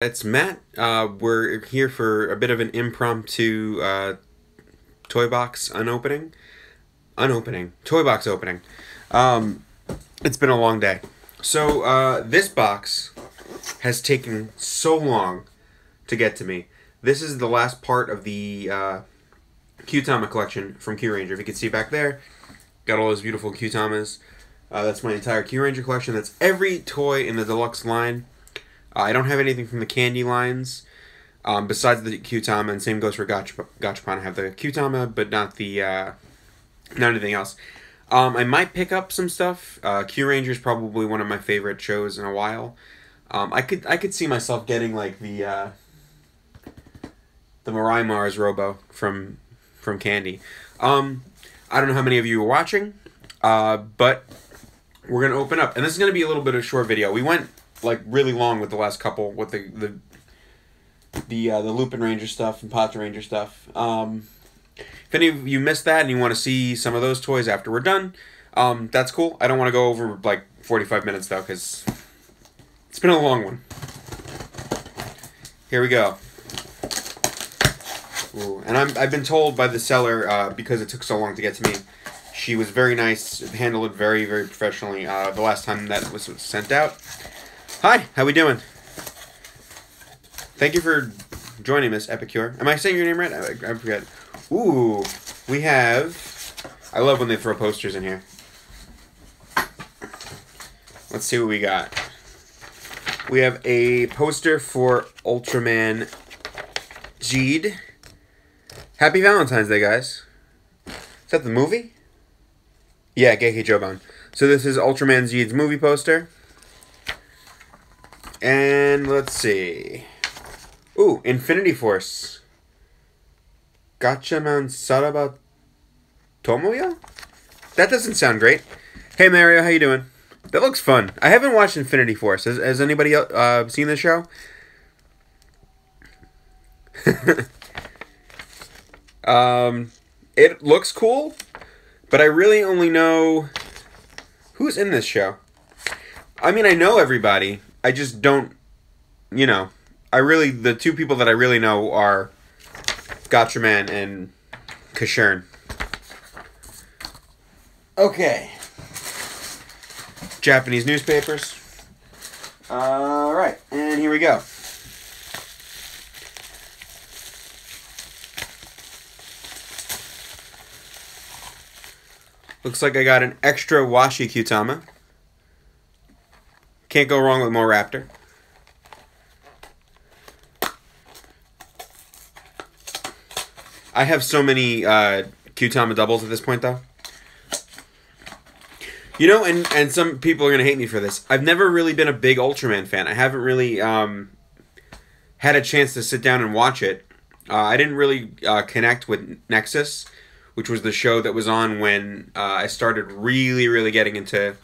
It's Matt. We're here for a bit of an impromptu toy box toy box opening. Um, it's been a long day. So this box has taken so long to get to me. This is the last part of the KyuTama collection from Kyuranger. If you can see back there, got all those beautiful KyuTamas. That's my entire Kyuranger collection. That's every toy in the deluxe line. I don't have anything from the candy lines besides the KyuTama, and same goes for Gachapon. I have the KyuTama, but not the not anything else. I might pick up some stuff. Kyuranger is probably one of my favorite shows in a while. I could see myself getting like the Mirai Mars Robo from Candy. I don't know how many of you are watching, but we're gonna open up, and this is gonna be a little bit of a short video. We went like really long with the last couple with the Lupin Ranger stuff and Potter Ranger stuff. If any of you missed that and you want to see some of those toys after we're done, that's cool. I don't want to go over like 45 minutes though, because it's been a long one. Here we go. Ooh. And I've been told by the seller, because it took so long to get to me, she was very nice, handled it very, very professionally the last time that was sent out. Hi, how we doing? Thank you for joining us, Epicure. Am I saying your name right? I forget. Ooh, we have... I love when they throw posters in here. Let's see what we got. We have a poster for Ultraman Jeed. Happy Valentine's Day, guys. Is that the movie? Yeah, Geiki Joban. So this is Ultraman Jeed's movie poster. And let's see. Ooh, Infinity Force. Gatchaman Saraba Tomoya? That doesn't sound great. Hey Mario, how you doing? That looks fun. I haven't watched Infinity Force. Has anybody else seen the show? It looks cool, but I really only know who's in this show. I mean, I know everybody. I just don't, the two people that I really know are Gatchaman and Kashern. Okay. Japanese newspapers. Alright, and here we go. Looks like I got an extra washi KyuTama. Can't go wrong with more Raptor. I have so many KyuTama doubles at this point, though. And some people are going to hate me for this. I've never really been a big Ultraman fan. I haven't really had a chance to sit down and watch it. I didn't really connect with Nexus, which was the show that was on when I started really, really getting into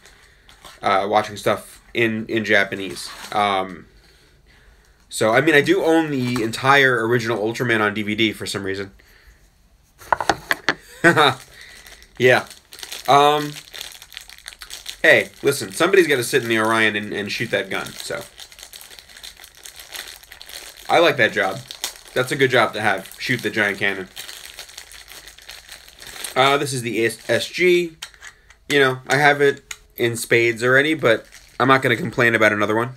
watching stuff in Japanese. So, I mean, I do own the entire original Ultraman on DVD for some reason. Yeah. Hey, listen, somebody's got to sit in the Orion and shoot that gun, so. I like that job. That's a good job to have. Shoot the giant cannon. This is the SG. I have it in spades already, but I'm not going to complain about another one.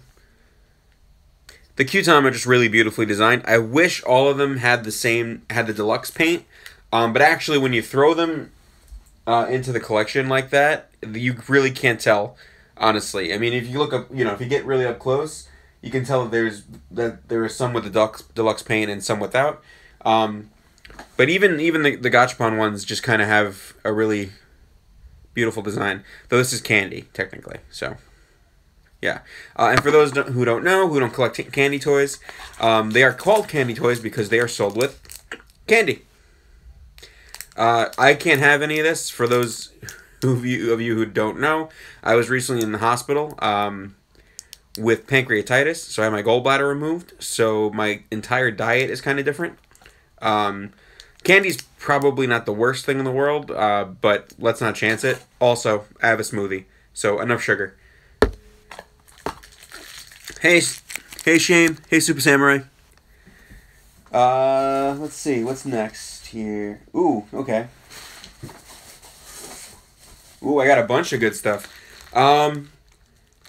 The KyuTama are just really beautifully designed. I wish all of them had the deluxe paint, but actually when you throw them into the collection like that, you really can't tell, honestly. I mean, if you look up, if you get really up close, you can tell that there are some with the deluxe paint and some without. But even the Gachapon ones just kind of have a really beautiful design. Though this is candy, technically, so. Yeah. And for those who don't know, who don't collect candy toys, they are called candy toys because they are sold with candy. I can't have any of this. For those of you who don't know, I was recently in the hospital with pancreatitis, so I had my gallbladder removed, so my entire diet is kind of different. Candy's probably not the worst thing in the world, but let's not chance it. Also, I have a smoothie, so enough sugar. Hey, Hey, Shane. Hey, Super Samurai. Let's see. What's next here? Ooh, okay. Ooh, I got a bunch of good stuff.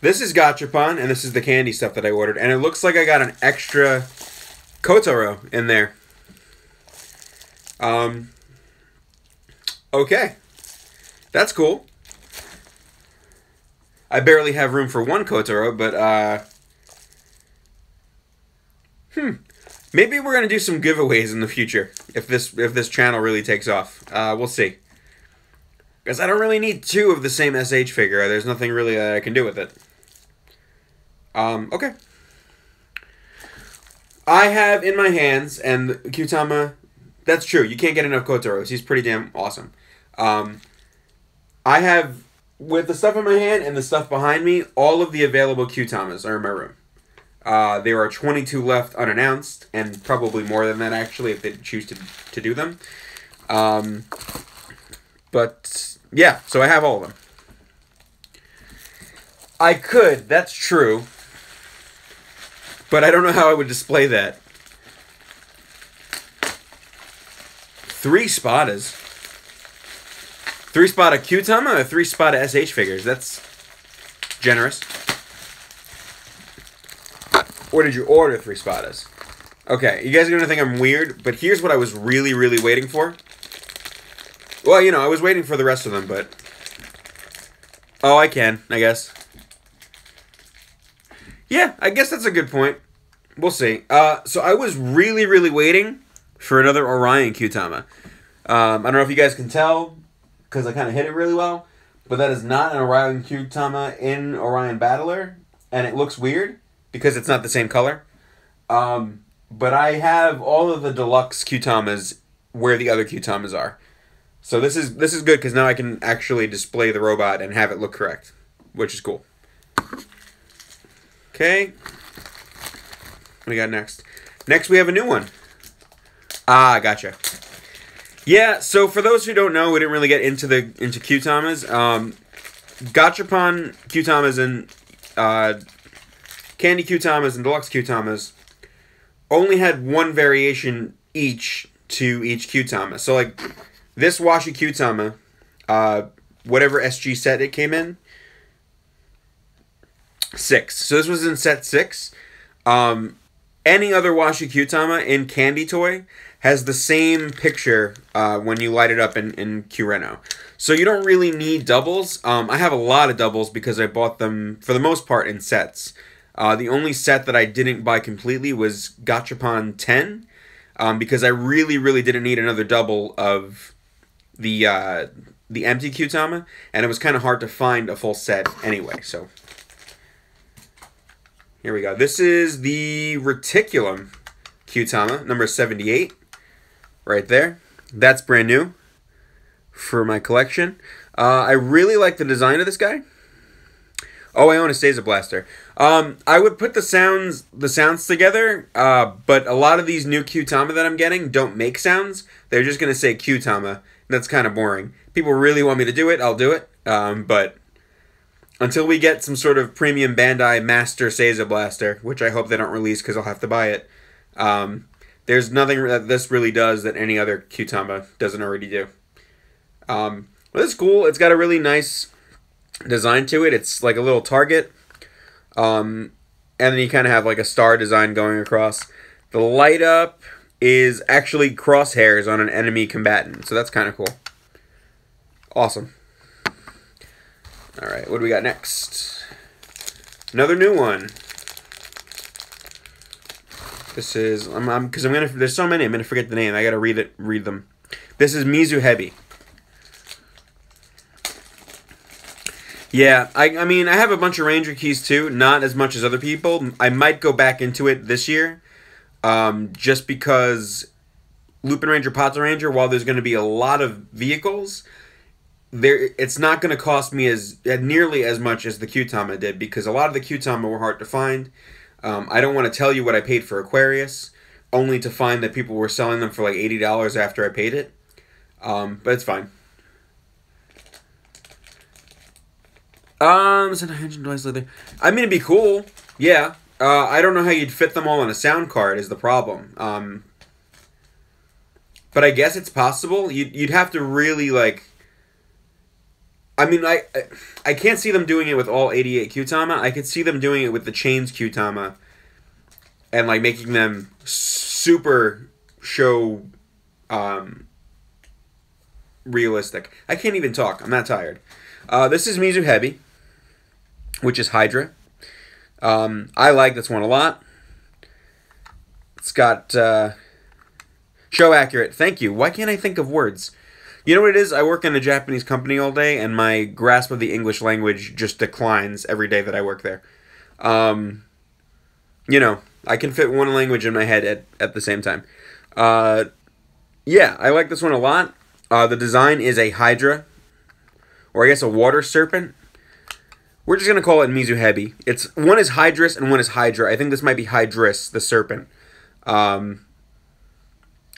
This is Gachapon, and this is the candy stuff that I ordered. And it looks like I got an extra Kotaro in there. Okay. That's cool. I barely have room for one Kotaro, but, maybe we're gonna do some giveaways in the future if this channel really takes off. We'll see. Because I don't really need two of the same SH figure. There's nothing really that I can do with it. Okay. I have in my hands, and KyuTama, that's true. You can't get enough Kotaros. He's pretty damn awesome. I have, with the stuff in my hand and the stuff behind me, all of the available KyuTamas are in my room. There are 22 left unannounced, and probably more than that, actually, if they choose to do them. But, yeah, so I have all of them. I could, that's true, but I don't know how I would display that. 3 Spadas. 3 Spada KyuTama or 3 Spada SH figures? That's generous. Or did you order 3 Spadas? Okay, you guys are going to think I'm weird, but here's what I was really, really waiting for. Well, you know, I was waiting for the rest of them, but... Oh, I can, I guess. Yeah, I guess that's a good point. We'll see. So I was really, really waiting for another Orion KyuTama. I don't know if you guys can tell, because I kind of hit it really well, but that is not an Orion KyuTama in Orion Battler, and it looks weird, because it's not the same color. But I have all of the deluxe KyuTamas where the other KyuTamas are. So this is good, because now I can actually display the robot and have it look correct, which is cool. Okay. What do we got next? Next we have a new one. Ah, gotcha. Yeah, so for those who don't know, we didn't really get into KyuTamas. Gachapon KyuTamas and Candy KyuTamas and Deluxe KyuTamas only had one variation each to each KyuTama. So like this Washi KyuTama, whatever SG set it came in, 6. So this was in set 6. Any other Washi KyuTama in Candy Toy has the same picture when you light it up in Q-Reno. So you don't really need doubles. I have a lot of doubles because I bought them, for the most part, in sets. The only set that I didn't buy completely was Gachapon 10, because I really, really didn't need another double of the empty KyuTama, and it was kind of hard to find a full set anyway, so... Here we go. This is the Reticulum KyuTama, number 78. Right there. That's brand new for my collection. I really like the design of this guy. Oh, I own a Seiza Blaster. I would put the sounds together, but a lot of these new KyuTama that I'm getting don't make sounds. They're just going to say KyuTama. That's kind of boring. People really want me to do it, I'll do it. But until we get some sort of premium Bandai Master Seiza Blaster, which I hope they don't release because I'll have to buy it, there's nothing that this really does that any other KyuTama doesn't already do. But it's cool. It's got a really nice design to it. It's like a little target. And then you kind of have like a star design going across. The light up is actually crosshairs on an enemy combatant. So that's kind of cool. Awesome. Alright, what do we got next? Another new one. This is, because I'm gonna, there's so many, I'm gonna forget the name. I gotta read them. This is Mizuhebi. Yeah, I mean, I have a bunch of Ranger keys too, not as much as other people. I might go back into it this year, just because Lupin Ranger, Pata Ranger, while there's going to be a lot of vehicles, it's not going to cost me nearly as much as the KyuTama did, because a lot of the KyuTama were hard to find. I don't want to tell you what I paid for Aquarius, only to find that people were selling them for like $80 after I paid it. But it's fine. Is it a engine device leather? I mean, it'd be cool. Yeah. I don't know how you'd fit them all on a sound card is the problem. But I guess it's possible. You'd have to really, like... I mean, I can't see them doing it with all 88 KyuTama. I could see them doing it with the chains KyuTama. And, like, making them super show... realistic. I can't even talk. I'm not tired. This is Mizu Hebi, which is Hydra. I like this one a lot. It's got show accurate. Thank you. Why can't I think of words? You know what it is? I work in a Japanese company all day, and my grasp of the English language just declines every day that I work there. You know, I can fit one language in my head at the same time. Yeah, I like this one a lot. The design is a Hydra, or I guess a water serpent. We're just going to call it Mizu Hebi. One is Hydrus and one is Hydra. I think this might be Hydrus, the serpent.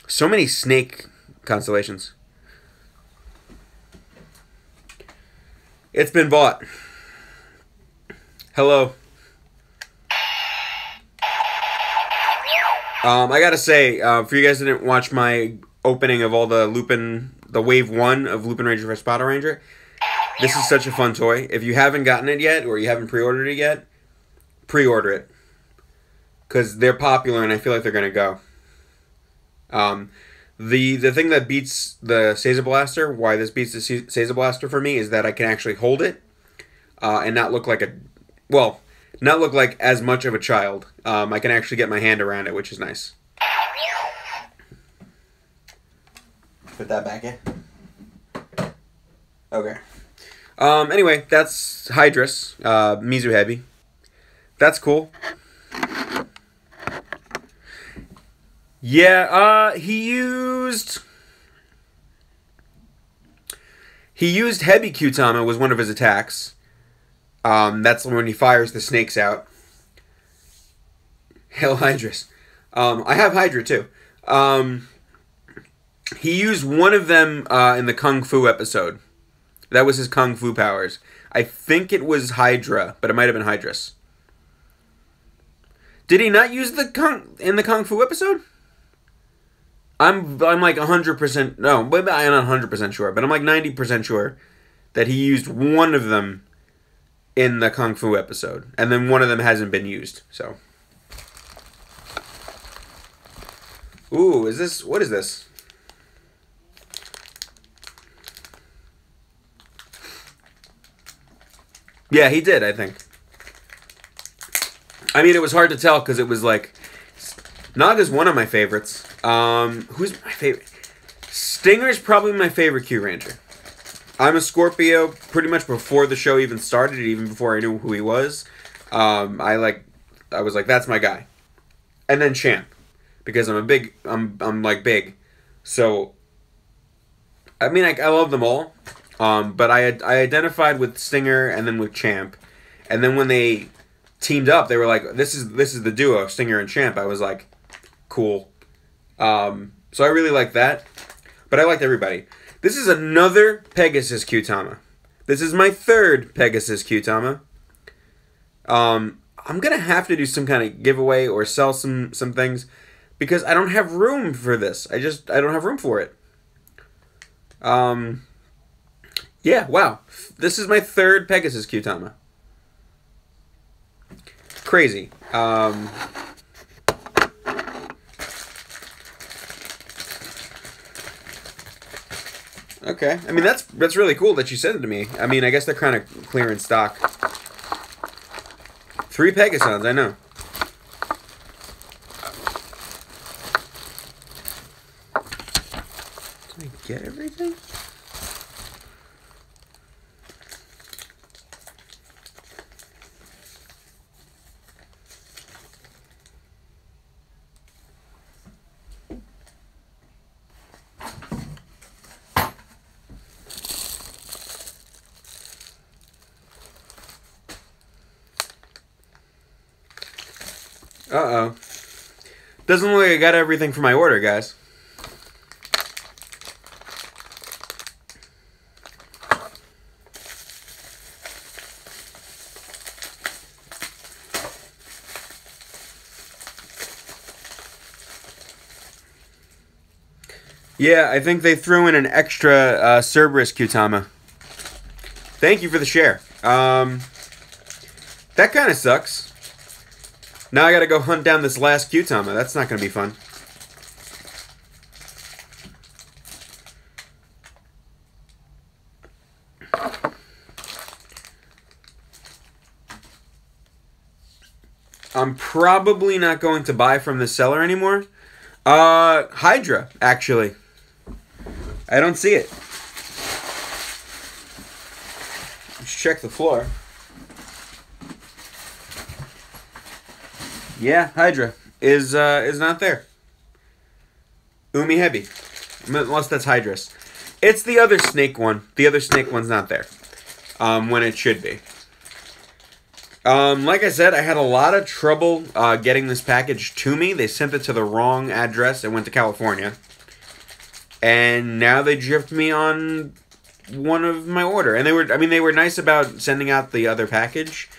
So many snake constellations. It's been bought. Hello. I gotta say, for you guys that didn't watch my opening of all the Wave 1 of Lupin Ranger vs. Battle Ranger, this is such a fun toy. If you haven't gotten it yet, or you haven't pre-ordered it yet, pre-order it. Because they're popular, and I feel like they're going to go. The thing that beats the Seiza Blaster, why this beats the Seiza Blaster for me, is that I can actually hold it, and not look like not look like as much of a child. I can actually get my hand around it, which is nice. Put that back in. Okay. Anyway, that's Hydrus, Mizu Hebi. That's cool. Yeah, he used Hebi KyuTama was one of his attacks. That's when he fires the snakes out. Hell, Hydrus. I have Hydra too. He used one of them in the Kung Fu episode. That was his Kung Fu powers. I think it was Hydra, but it might have been Hydrus. Did he not use in the Kung Fu episode? I'm like 100%, no, I'm not 100% sure, but I'm like 90% sure that he used one of them in the Kung Fu episode, and then one of them hasn't been used, so. Ooh, what is this? Yeah, he did, I think. I mean, it was hard to tell because it was like... Naga's one of my favorites. Who's my favorite? Stinger's probably my favorite Kyuranger. I'm a Scorpio pretty much before the show even started, even before I knew who he was. I was like, that's my guy. And then Champ. Because I'm like big. So, I mean, I love them all. But I identified with Stinger and then with Champ, and then when they teamed up, they were like, "This is the duo, Stinger and Champ." I was like, "Cool." So I really liked that, but I liked everybody. This is another Pegasus KyuTama. This is my third Pegasus KyuTama. I'm gonna have to do some kind of giveaway or sell some things because I don't have room for this. I don't have room for it. Yeah, wow. This is my third Pegasus KyuTama. Crazy. Okay. I mean, that's really cool that you sent it to me. I mean, I guess they're kind of clearing stock. 3 Pegasons, I know. Did I get everything? Uh-oh. Doesn't look like I got everything for my order, guys. Yeah, I think they threw in an extra Cerberus KyuTama. Thank you for the share. That kind of sucks. Now I gotta go hunt down this last KyuTama. That's not gonna be fun. I'm probably not going to buy from the seller anymore. Hydra, actually. I don't see it. Let's check the floor. Yeah, Hydra is not there. Umi Hebi. Unless that's Hydras. It's the other snake one. The other snake one's not there. When it should be. Like I said, I had a lot of trouble getting this package to me. They sent it to the wrong address. It went to California. And now they drift me on one of my order. And they were nice about sending out the other package.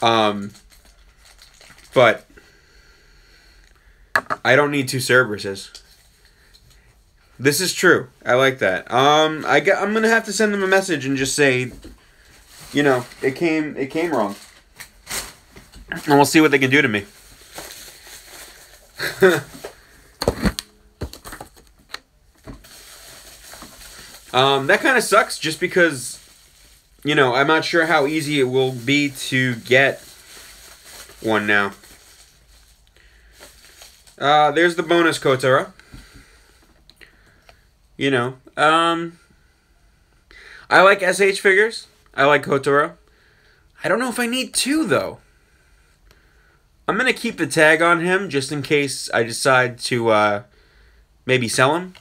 But I don't need 2 Cerberuses. This is true. I like that. I'm gonna have to send them a message and just say, you know, it came wrong. And we'll see what they can do to me. That kind of sucks just because, you know, I'm not sure how easy it will be to get one now. There's the bonus Kotaro. You know, I like SH figures. I like Kotaro. I don't know if I need 2, though. I'm going to keep the tag on him just in case I decide to maybe sell him.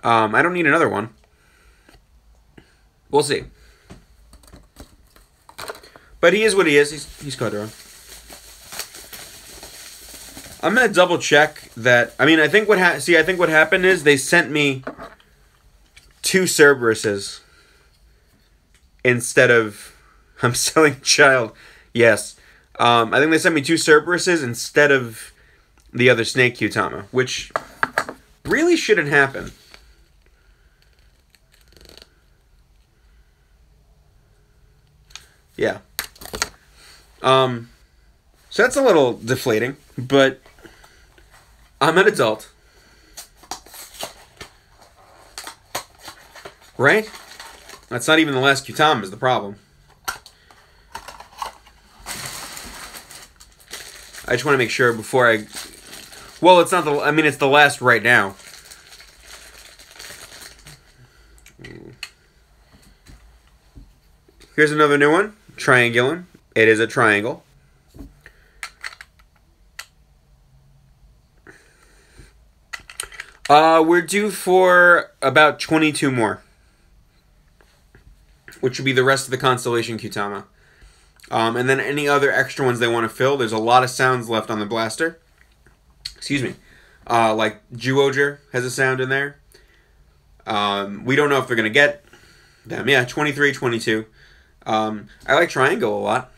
I don't need another one. We'll see. But he is what he is. He's Kotaro. I'm going to double check that. I mean, I think what happened is they sent me 2 Cerberuses instead of I'm selling child. Yes. I think they sent me 2 Cerberuses instead of the other snake KyuTama, which really shouldn't happen. Yeah. So that's a little deflating, but I'm an adult. Right? That's not even the last KyuTama is the problem. I just want to make sure before I... Well, it's not the... I mean, it's the last right now. Here's another new one. Triangulum. It is a triangle. We're due for about 22 more. Which would be the rest of the Constellation KyuTama. And then any other extra ones they want to fill. There's a lot of sounds left on the blaster. Excuse me. Like Juoger has a sound in there. We don't know if they're going to get them. Yeah, 23, 22. I like Triangle a lot.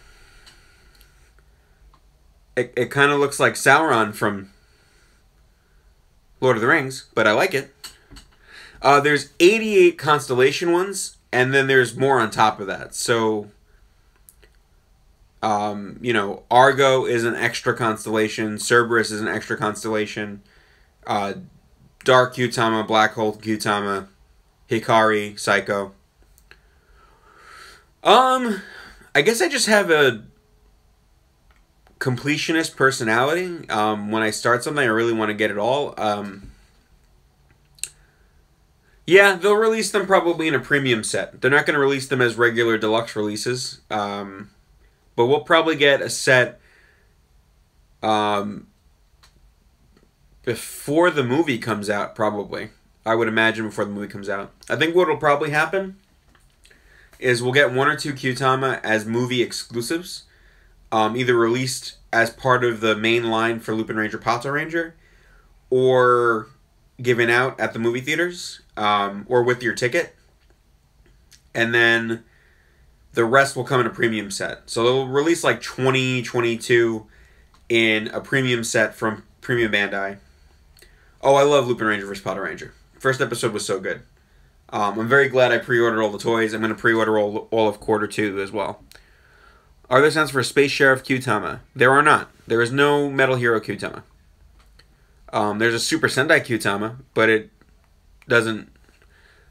It kind of looks like Sauron from Lord of the Rings, but I like it. There's 88 Constellation ones, and then there's more on top of that. So... you know, Argo is an extra constellation. Cerberus is an extra constellation. Dark KyuTama, Black Hole KyuTama, Hikari, Psycho. I guess I just have a completionist personality. When I start something, I really want to get it all. Yeah, they'll release them probably in a premium set. They're not going to release them as regular deluxe releases. But we'll probably get a set before the movie comes out, probably. I would imagine before the movie comes out. I think what will probably happen is we'll get 1 or 2 KyuTama as movie exclusives. Either released as part of the main line for Lupin Ranger, Pato Ranger, or given out at the movie theaters, or with your ticket. And then... the rest will come in a premium set. So they'll release like 20, 22 in a premium set from Premium Bandai. Oh, I love Lupin Ranger vs. Pato Ranger. First episode was so good. I'm very glad I pre-ordered all the toys. I'm going to pre-order all of quarter 2 as well. Are there sounds for Space Sheriff KyuTama? There are not. There is no Metal Hero KyuTama. There's a Super Sentai KyuTama, but it doesn't...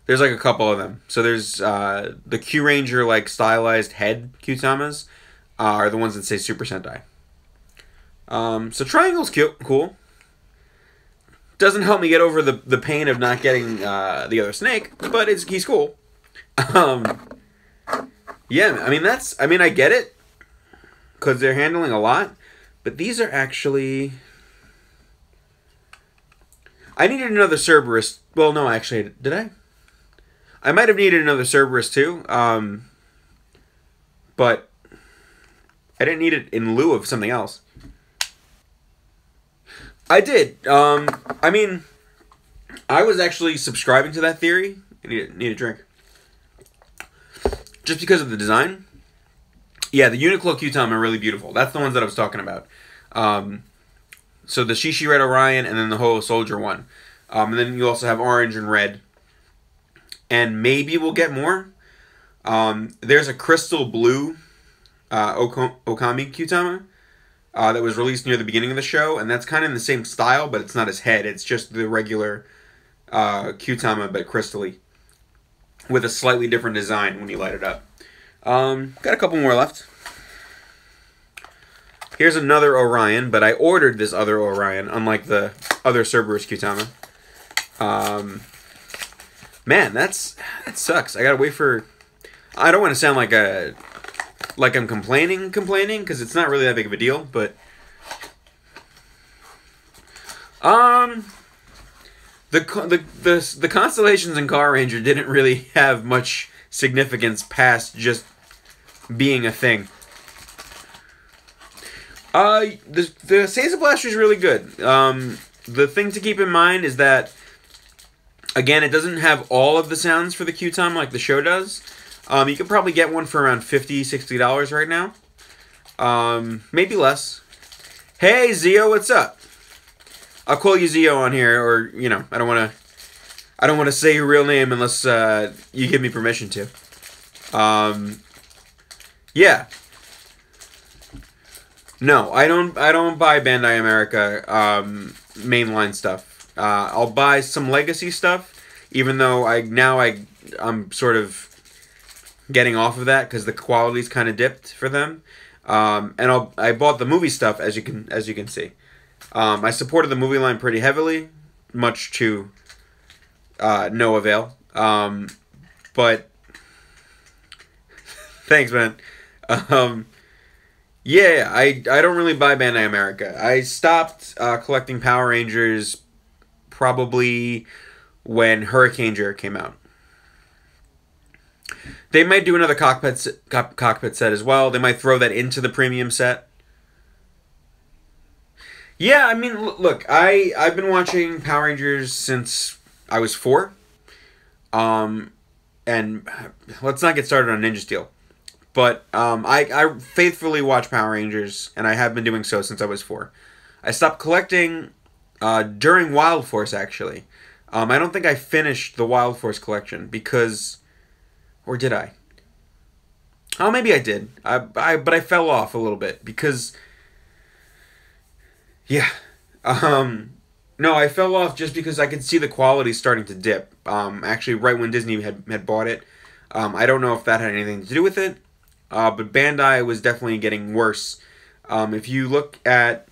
There's like a couple of them. So there's the Q Ranger like stylized head KyuTamas are the ones that say Super Sentai. So Triangle's cute, cool. Doesn't help me get over the pain of not getting the other snake, but he's cool. Yeah, I mean I get it because they're handling a lot, but these are actually. I needed another Cerberus. Well, no, actually, did I? I might have needed another Cerberus too, but I didn't need it in lieu of something else. I did. I mean, I was actually subscribing to that theory. I need a drink. Just because of the design. Yeah, the Uniqlo KyuTama are really beautiful. That's the ones that I was talking about. So the Shishi Red Orion and then the Ho Soldier one. And then you also have orange and red. And maybe we'll get more. There's a crystal blue Okami KyuTama. That was released near the beginning of the show, and that's kind of in the same style, but it's not his head. It's just the regular KyuTama, but crystally, with a slightly different design when you light it up. Got a couple more left. Here's another Orion, but I ordered this other Orion, unlike the other Cerberus KyuTama. Man, that sucks. I gotta wait for... I don't want to sound like I'm complaining, because it's not really that big of a deal, but... The constellations in Car Ranger didn't really have much significance past just being a thing. The Seiza Blaster is really good. The thing to keep in mind is that, again, it doesn't have all of the sounds for the KyuTama like the show does. You could probably get one for around $50, $60 right now. Maybe less. Hey, Zio, what's up? I'll call you Zio on here, or, you know, I don't want to say your real name unless you give me permission to. Yeah. No, I don't buy Bandai America mainline stuff. I'll buy some legacy stuff, even though I'm sort of getting off of that because the quality's kind of dipped for them. And I bought the movie stuff, as you can see. I supported the movie line pretty heavily, much to no avail. But thanks, man. Yeah, I don't really buy Bandai America. I stopped collecting Power Rangers probably when Hurricaneger came out. They might do another cockpit set as well. They might throw that into the premium set. Yeah, I mean, look, I've been watching Power Rangers since I was 4. And let's not get started on Ninja Steel. But I faithfully watch Power Rangers, and I have been doing so since I was 4. I stopped collecting during Wild Force, actually. I don't think I finished the Wild Force collection because... Or did I? Oh, maybe I did. But I fell off a little bit because... Yeah. No, I fell off just because I could see the quality starting to dip. Actually, right when Disney had bought it. I don't know if that had anything to do with it. But Bandai was definitely getting worse. If you look at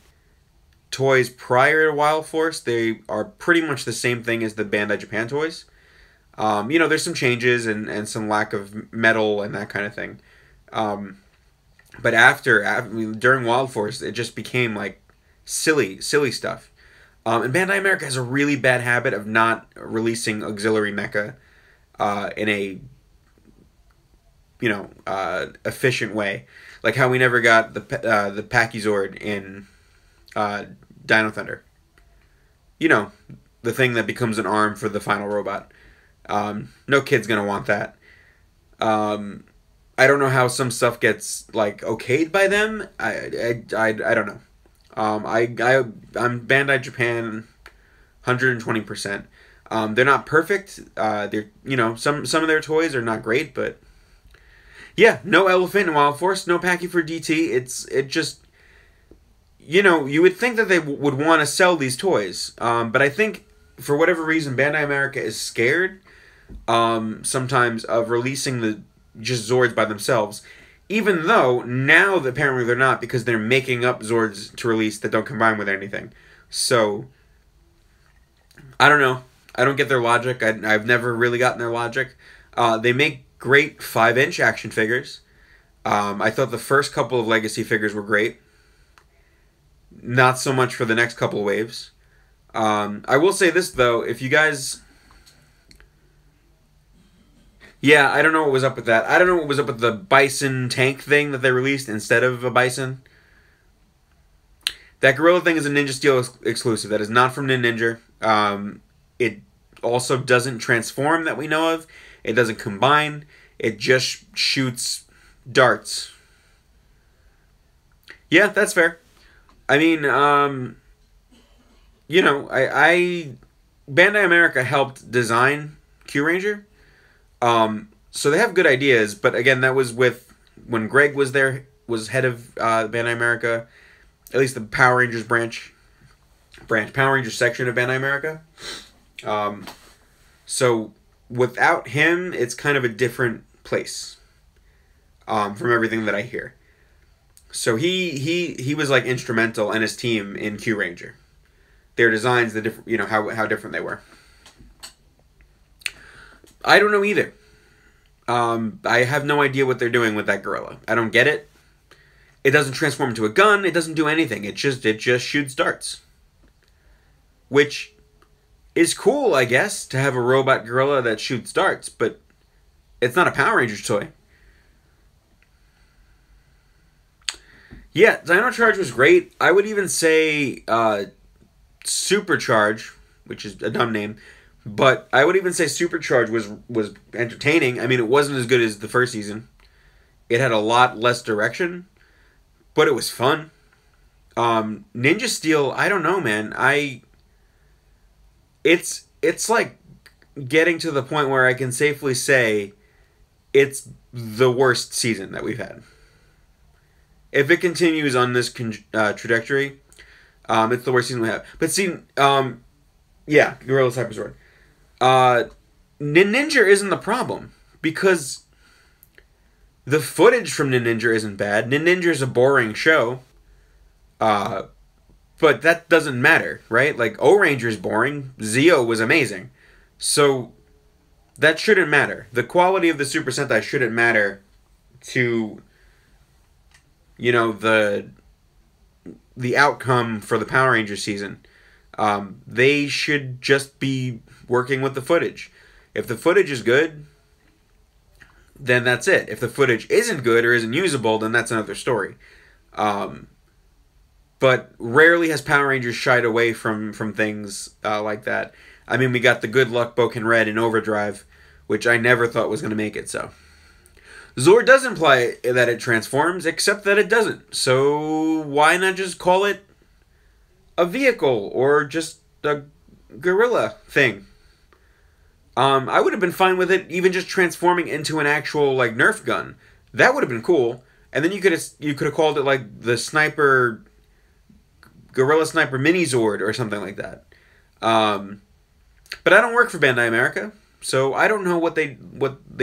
toys prior to Wild Force, they are pretty much the same thing as the Bandai Japan toys. You know, there's some changes and some lack of metal and that kind of thing. But during Wild Force, it just became like silly stuff. And Bandai America has a really bad habit of not releasing auxiliary mecha in a efficient way. Like how we never got the Pachysord in Dino Thunder. You know, the thing that becomes an arm for the final robot. No kid's gonna want that. I don't know how some stuff gets like okayed by them. I don't know. I'm Bandai Japan 120%. They're not perfect. They're, you know, some of their toys are not great, but yeah, no Elephant in Wild Force, no Packy for DT. It just, you know, you would think that they would want to sell these toys, but I think for whatever reason, Bandai America is scared sometimes of releasing the just Zords by themselves. Even though now apparently they're not, because they're making up Zords to release that don't combine with anything. So I don't know. I don't get their logic. I've never really gotten their logic. They make great 5-inch action figures. I thought the first couple of Legacy figures were great. Not so much for the next couple of waves. I will say this, though. If you guys... Yeah, I don't know what was up with that. I don't know what was up with the Bison tank thing that they released instead of a Bison. That Gorilla thing is a Ninja Steel exclusive. That is not from Ninja. It also doesn't transform that we know of. It doesn't combine. It just shoots darts. Yeah, that's fair. I mean, you know, Bandai America helped design Kyuranger. So they have good ideas, but again, that was when Greg was there, was head of Bandai America, at least the Power Rangers Power Rangers section of Bandai America. So without him, it's kind of a different place, from everything that I hear. So he was like instrumental, and his team, in Kyuranger. Their designs, the different, you know, how different they were. I don't know either. I have no idea what they're doing with that gorilla. I don't get it. It doesn't transform into a gun. It doesn't do anything. It just shoots darts. Which is cool, I guess, to have a robot gorilla that shoots darts, but it's not a Power Rangers toy. Yeah, Dino Charge was great. I would even say Supercharge, which is a dumb name, but I would even say Supercharge was entertaining. I mean, it wasn't as good as the first season. It had a lot less direction, but it was fun. Ninja Steel, I don't know, man. It's like getting to the point where I can safely say it's the worst season that we've had. If it continues on this trajectory, it's the worst season we have. But see, yeah, Gorilla's Hyper Sword. Ninja isn't the problem, because the footage from Ninja isn't bad. Ninja is a boring show, but that doesn't matter, right? Like, O-Ranger is boring. Zeo was amazing. So that shouldn't matter. The quality of the Super Sentai shouldn't matter to, you know, the outcome for the Power Rangers season. They should just be working with the footage. If the footage is good, then that's it. If the footage isn't good or isn't usable, then that's another story. But rarely has Power Rangers shied away from things like that. I mean, we got the Good Luck Boken Red in Overdrive, which I never thought was going to make it, so. Zord does imply that it transforms, except that it doesn't. So why not just call it a vehicle or just a gorilla thing? I would have been fine with it even just transforming into an actual, like, Nerf gun. That would have been cool. And then you could have called it, like, the Gorilla Sniper Mini Zord or something like that. But I don't work for Bandai America, so I don't know what they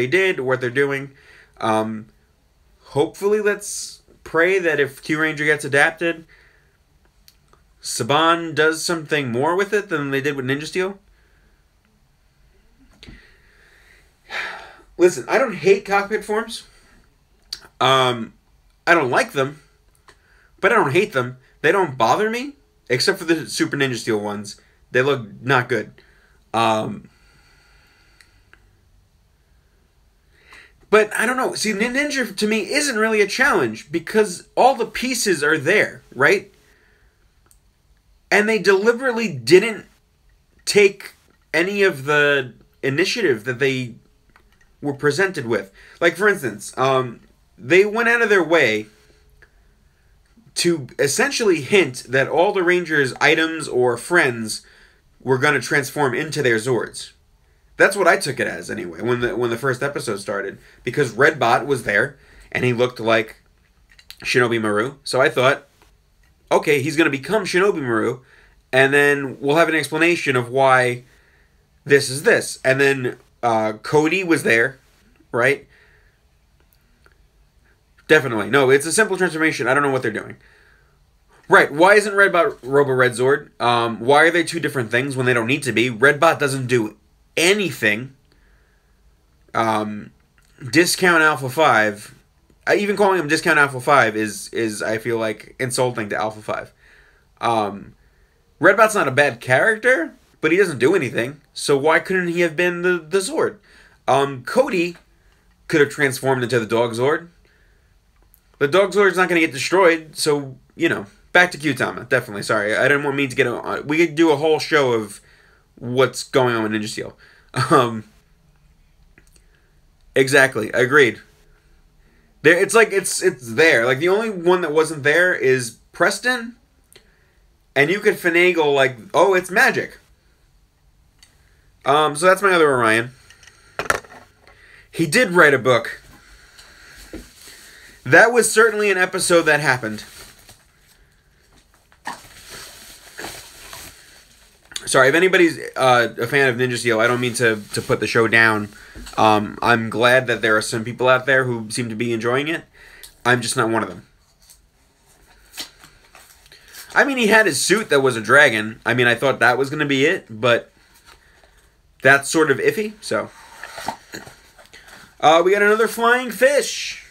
did or what they're doing. Hopefully, let's pray that if Kyuranger gets adapted, Saban does something more with it than they did with Ninja Steel. Listen, I don't hate cockpit forms. I don't like them, but I don't hate them. They don't bother me, except for the Super Ninja Steel ones. They look not good. But I don't know. See, Ninja to me isn't really a challenge because all the pieces are there, right? And they deliberately didn't take any of the initiative that they were presented with. Like, for instance, they went out of their way to essentially hint that all the Rangers' items or friends were going to transform into their Zords. That's what I took it as anyway when the first episode started, because Redbot was there and he looked like Shinobi Maru. So I thought, okay, he's going to become Shinobi Maru, and then we'll have an explanation of why this is this. And then Cody was there, right? Definitely. No, it's a simple transformation. I don't know what they're doing. Right, why isn't Redbot Robo Red Zord? Why are they two different things when they don't need to be? Redbot doesn't do anything. Discount Alpha 5, even calling him Discount Alpha 5 is I feel like insulting to Alpha 5. Redbot's not a bad character, but he doesn't do anything, so why couldn't he have been the Zord? Cody could have transformed into the Dog Zord. The Dog Zord's not going to get destroyed, so, you know, back to KyuTama, definitely. Sorry, I didn't want me to get on. We could do a whole show of what's going on with Ninja Steel. Exactly, agreed. There, it's like it's there. Like the only one that wasn't there is Preston, and you could finagle like, oh, it's magic. So that's my other Orion. He did write a book. That was certainly an episode that happened. Sorry, if anybody's a fan of Ninja Steel, I don't mean to put the show down. I'm glad that there are some people out there who seem to be enjoying it. I'm just not one of them. I mean, he had his suit that was a dragon. I mean, I thought that was going to be it, but that's sort of iffy, so. We got another flying fish.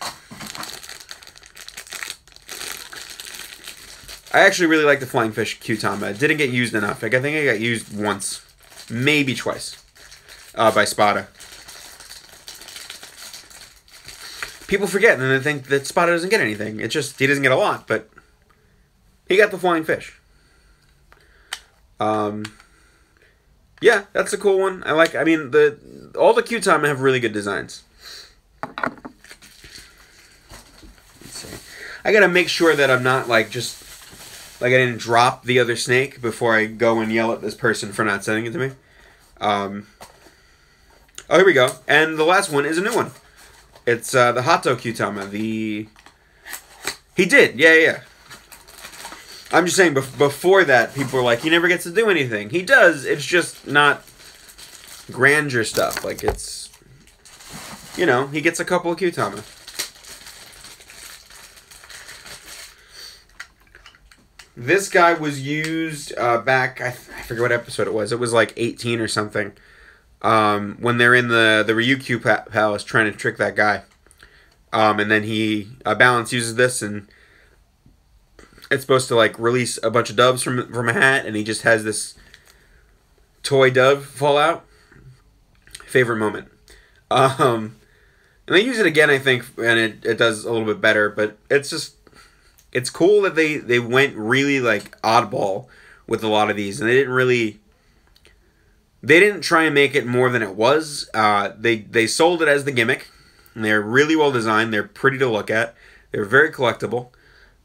I actually really like the flying fish KyuTama. It didn't get used enough. Like, I think it got used once. Maybe twice. By Spada. People forget and they think that Spada doesn't get anything. It's just, he doesn't get a lot, but he got the flying fish. Yeah, that's a cool one. I mean, all the KyuTama have really good designs. Let's see. I gotta make sure that I'm not, like, just... Like, I didn't drop the other snake before I go and yell at this person for not sending it to me. Oh, here we go. And the last one is a new one. It's the Hato KyuTama. He did. Yeah. I'm just saying, before that, people were like, he never gets to do anything. He does. It's just not grandeur stuff. Like, it's... You know, he gets a couple of KyuTama. This guy was used back, I forget what episode it was. It was like 18 or something. When they're in the Ryukyu Palace trying to trick that guy. And then Balance uses this and it's supposed to like release a bunch of doves from a hat. And he just has this toy dove fall out. Favorite moment. And they use it again, I think, and it does a little bit better. But it's just... It's cool that they went really, like, oddball with a lot of these. And they didn't try and make it more than it was. They sold it as the gimmick. And they're really well designed. They're pretty to look at. They're very collectible.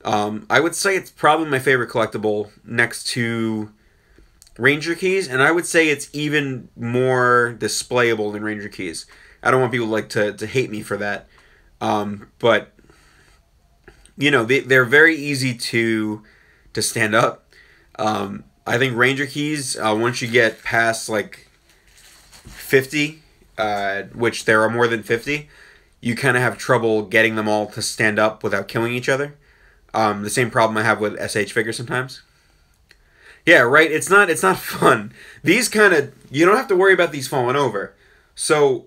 I would say it's probably my favorite collectible next to Ranger Keys. And I would say it's even more displayable than Ranger Keys. I don't want people to hate me for that. But... You know, they're very easy to stand up. I think Ranger Keys, once you get past, like, 50, which there are more than 50, you kind of have trouble getting them all to stand up without killing each other. The same problem I have with SH figures sometimes. Yeah, right? It's not fun. These kind of... You don't have to worry about these falling over. So...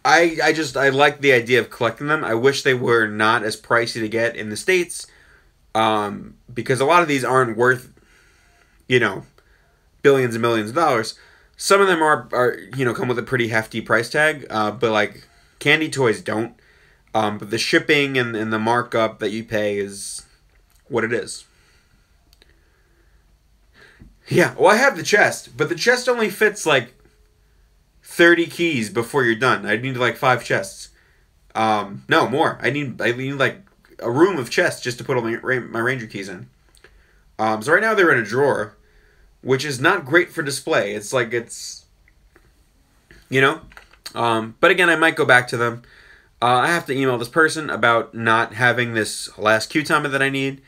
I like the idea of collecting them. I wish they were not as pricey to get in the States. Because a lot of these aren't worth, you know, billions and millions of dollars. Some of them are you know, come with a pretty hefty price tag. But like, candy toys don't. But the shipping and the markup that you pay is what it is. Yeah, well, I have the chest. But the chest only fits like 30 keys before you're done. I need like 5 chests. No, more. I need like a room of chests just to put all my Ranger keys in. So right now they're in a drawer. which is not great for display. It's like it's, you know? But again, I might go back to them. I have to email this person about not having this last KyuTama that I need.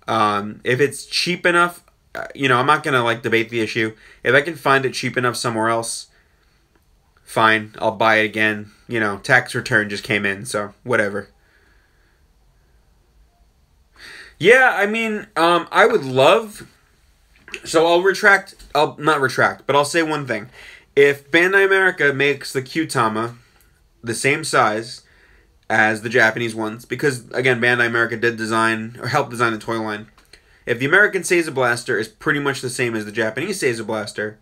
If it's cheap enough, I'm not going to like debate the issue. If I can find it cheap enough somewhere else, fine, I'll buy it again. Tax return just came in, so whatever. Yeah, I mean, I would love... So I'll not retract, but I'll say one thing. If Bandai America makes the KyuTama the same size as the Japanese ones, because, again, Bandai America did design, or helped design the toy line. If the American Seiza Blaster is pretty much the same as the Japanese Seiza Blaster,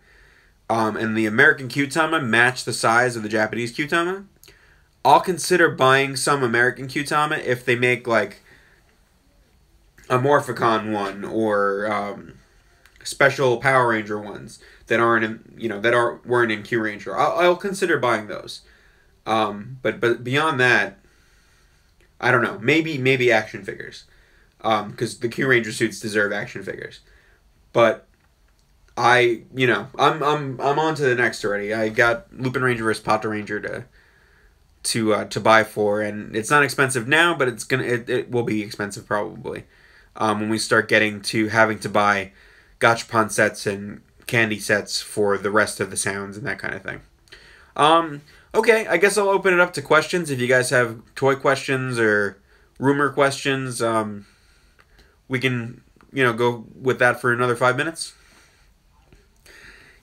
and the American KyuTama match the size of the Japanese KyuTama, I'll consider buying some American KyuTama if they make, like, a Morphicon one, or special Power Ranger ones that weren't in Kyuranger. I'll consider buying those. But beyond that, I don't know. Maybe action figures, because the Kyuranger suits deserve action figures. But I'm on to the next already. I got Lupin Ranger vs. Pata Ranger to buy for, and it's not expensive now, but it will be expensive probably when we start getting to having to buy gachapon sets and candy sets for the rest of the sounds and that kind of thing. Okay, I guess I'll open it up to questions. If you guys have toy questions or rumor questions, we can, go with that for another 5 minutes.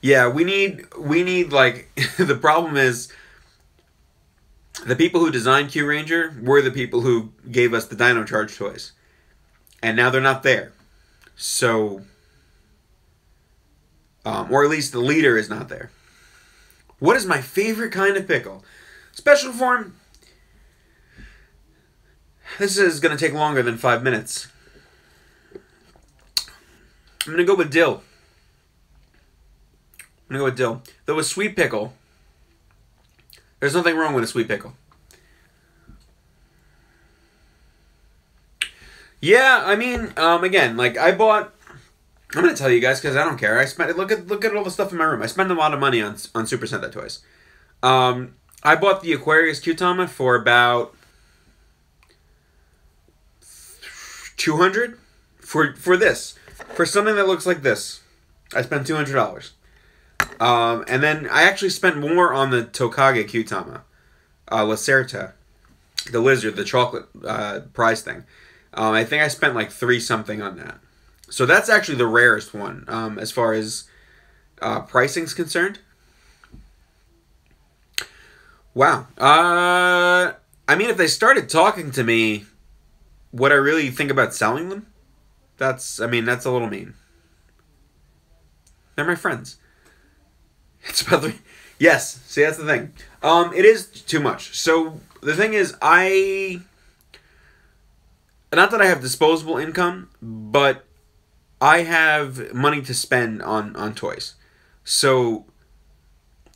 Yeah, we need like, the problem is, the people who designed Kyuranger were the people who gave us the Dino Charge toys. And now they're not there. So, or at least the leader is not there. What is my favorite kind of pickle? Special form. This is going to take longer than 5 minutes. I'm going to go with dill. Though a sweet pickle, there's nothing wrong with a sweet pickle. Yeah, I mean, again, like I'm going to tell you guys because I don't care. Look at all the stuff in my room. I spend a lot of money on Super Sentai toys. I bought the Aquarius KyuTama for about $200 for this. For something that looks like this, I spent $200. And then I actually spent more on the Tokage KyuTama, Lacerta, the lizard, the chocolate prize thing. I think I spent like $3 something on that. So that's actually the rarest one as far as pricing's concerned. Wow. I mean, if they started talking to me, would I really think about selling them? That's a little mean. They're my friends. It's about yes, see, that's the thing. It is too much. So the thing is, not that I have disposable income, but I have money to spend on toys. So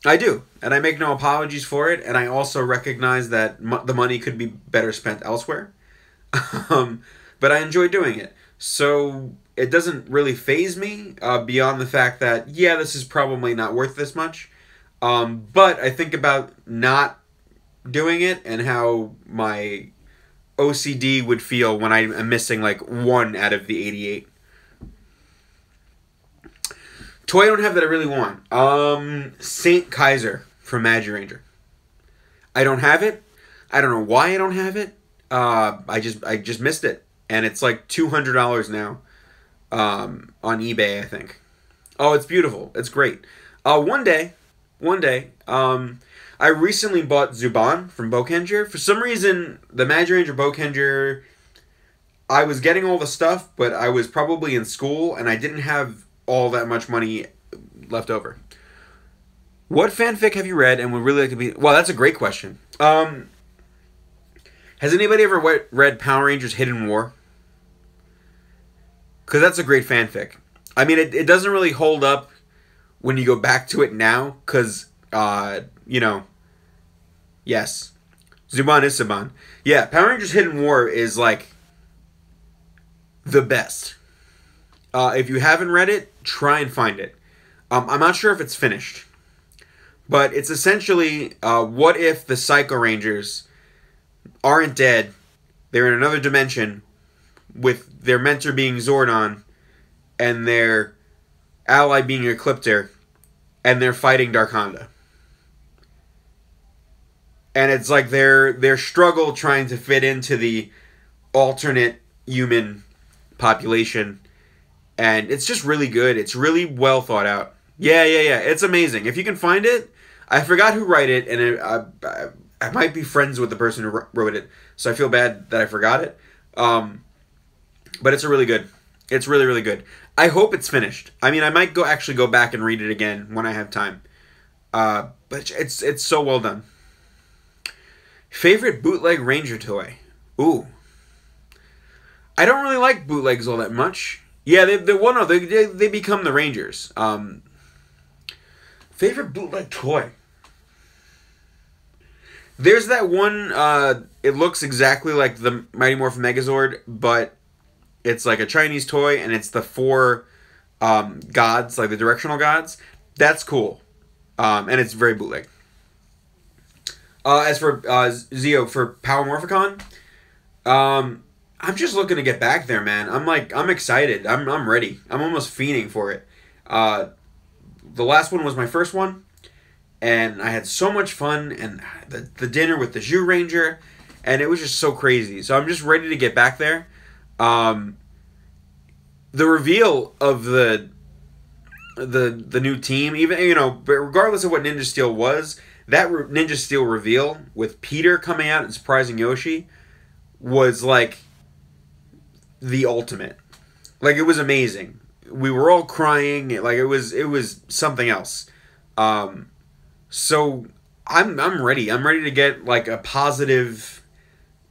I do, and I make no apologies for it, and I also recognize that the money could be better spent elsewhere. But I enjoy doing it. So it doesn't really faze me beyond the fact that, yeah, this is probably not worth this much. But I think about not doing it and how my OCD would feel when I'm missing like 1 out of the 88. Toy I don't have that I really want. Saint Kaiser from Magiranger. I don't have it. I don't know why I don't have it. I just missed it. And it's like $200 now on eBay, I think. Oh, it's beautiful. It's great. One day, I recently bought Zuban from Bokenger. For some reason, the Magiranger Bokenger, I was getting all the stuff, but I was probably in school, and I didn't have all that much money left over. What fanfic have you read and would really like to be... Well, that's a great question. Has anybody ever read Power Rangers Hidden War? Because that's a great fanfic. I mean, it doesn't really hold up when you go back to it now, because, yes. Zuban is Saban. Yeah, Power Rangers Hidden War is, like, the best. If you haven't read it, try and find it. I'm not sure if it's finished, but it's essentially what if the Psycho Rangers aren't dead? They're in another dimension with their mentor being Zordon and their ally being Ecliptor, and they're fighting Dark Honda. And it's like their struggle trying to fit into the alternate human population. And it's just really good. It's really well thought out. Yeah. It's amazing. If you can find it, I forgot who wrote it, and I might be friends with the person who wrote it, so I feel bad that I forgot it. But it's really good. It's really, really good. I hope it's finished. I mean, I might actually go back and read it again when I have time. But it's so well done. Favorite bootleg Ranger toy? Ooh. I don't really like bootlegs all that much. Yeah, they become the Rangers. Favorite bootleg toy? There's that one, it looks exactly like the Mighty Morphin Megazord, but it's like a Chinese toy, and it's the 4 gods, like the directional gods. That's cool. And it's very bootleg. As for Zeo, for Power Morphicon, I'm just looking to get back there, man. I'm excited. I'm ready. I'm almost fiending for it. The last one was my first one, and I had so much fun, and the dinner with the Zhu Ranger, and it was just so crazy. So I'm just ready to get back there. The reveal of the new team, even but regardless of what Ninja Steel was, that Ninja Steel reveal with Peter coming out and surprising Yoshi was like the ultimate. Like, it was amazing. We were all crying. Like, it was something else. So I'm ready. I'm ready to get like a positive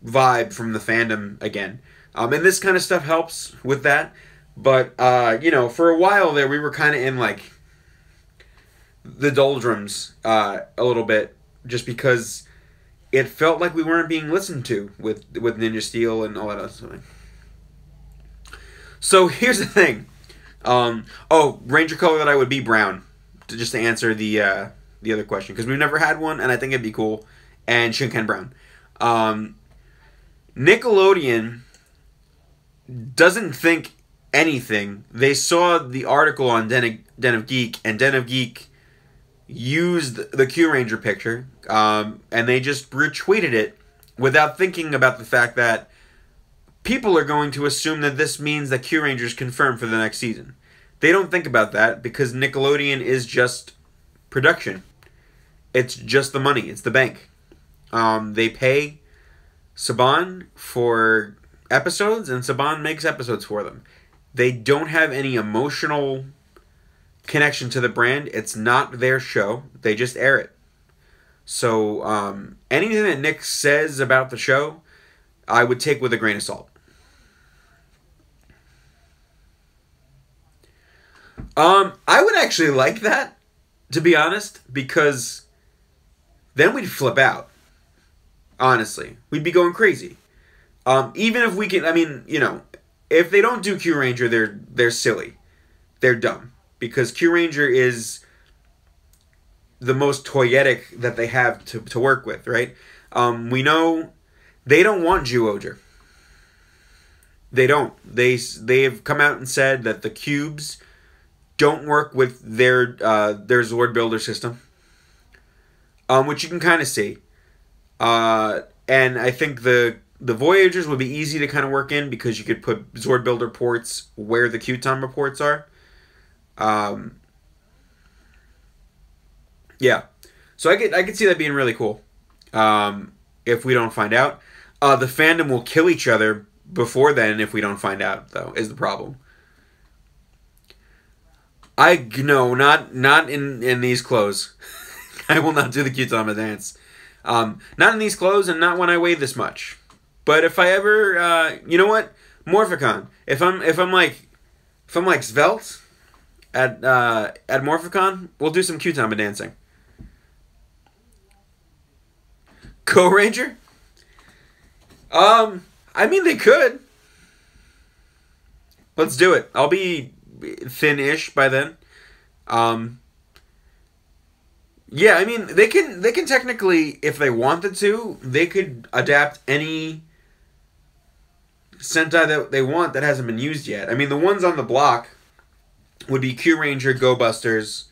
vibe from the fandom again. And this kind of stuff helps with that. But for a while there, we were kind of in like the doldrums a little bit, just because it felt like we weren't being listened to with Ninja Steel and all that other stuff. So here's the thing. Ranger color that I would be brown, just to answer the other question, because we've never had one, and I think it'd be cool. And Shinken brown. Nickelodeon doesn't think anything. They saw the article on Den of Geek, and Den of Geek used the Kyuranger picture, and they just retweeted it without thinking about the fact that people are going to assume that this means that Kyuranger is confirmed for the next season. They don't think about that because Nickelodeon is just production. It's just the money. It's the bank. They pay Saban for episodes, and Saban makes episodes for them. They don't have any emotional connection to the brand. It's not their show. They just air it. So anything that Nick says about the show, I would take with a grain of salt. I would actually like that, to be honest, because then we'd flip out. Honestly, we'd be going crazy. Even if we can, if they don't do Kyuranger, they're silly. They're dumb. Because Kyuranger is the most toyetic that they have to work with, right? We know they don't want Zyuohger. They don't. They've come out and said that the cubes don't work with their Zord Builder system, which you can kind of see. And I think the Voyagers would be easy to kind of work in because you could put Zord Builder ports where the KyuTama ports are. Yeah. So I could see that being really cool. If we don't find out. The fandom will kill each other before then if we don't find out, though, is the problem. No, not in these clothes. I will not do the KyuTama dance. Not in these clothes, and not when I weigh this much. But if I ever, you know what, Morphicon. If I'm like svelte at Morphicon, we'll do some KyuTama dancing. Co-Ranger? They could. Let's do it. I'll be thin-ish by then. Um, yeah, I mean they can technically, if they wanted to, they could adapt any Sentai that they want that hasn't been used yet. I mean, the ones on the block would be Q Ranger, Go Busters,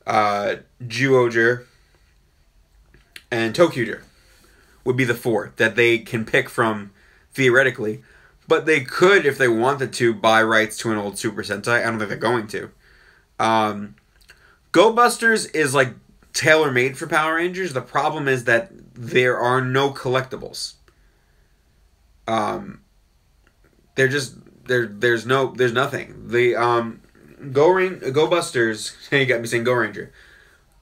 Zyuohger, and Tokyuger would be the four that they can pick from theoretically. But they could, if they wanted to, buy rights to an old Super Sentai. I don't think they're going to. Go Busters is like tailor made for Power Rangers. The problem is that there are no collectibles. There's nothing. The Go Busters. You got me saying Go Ranger.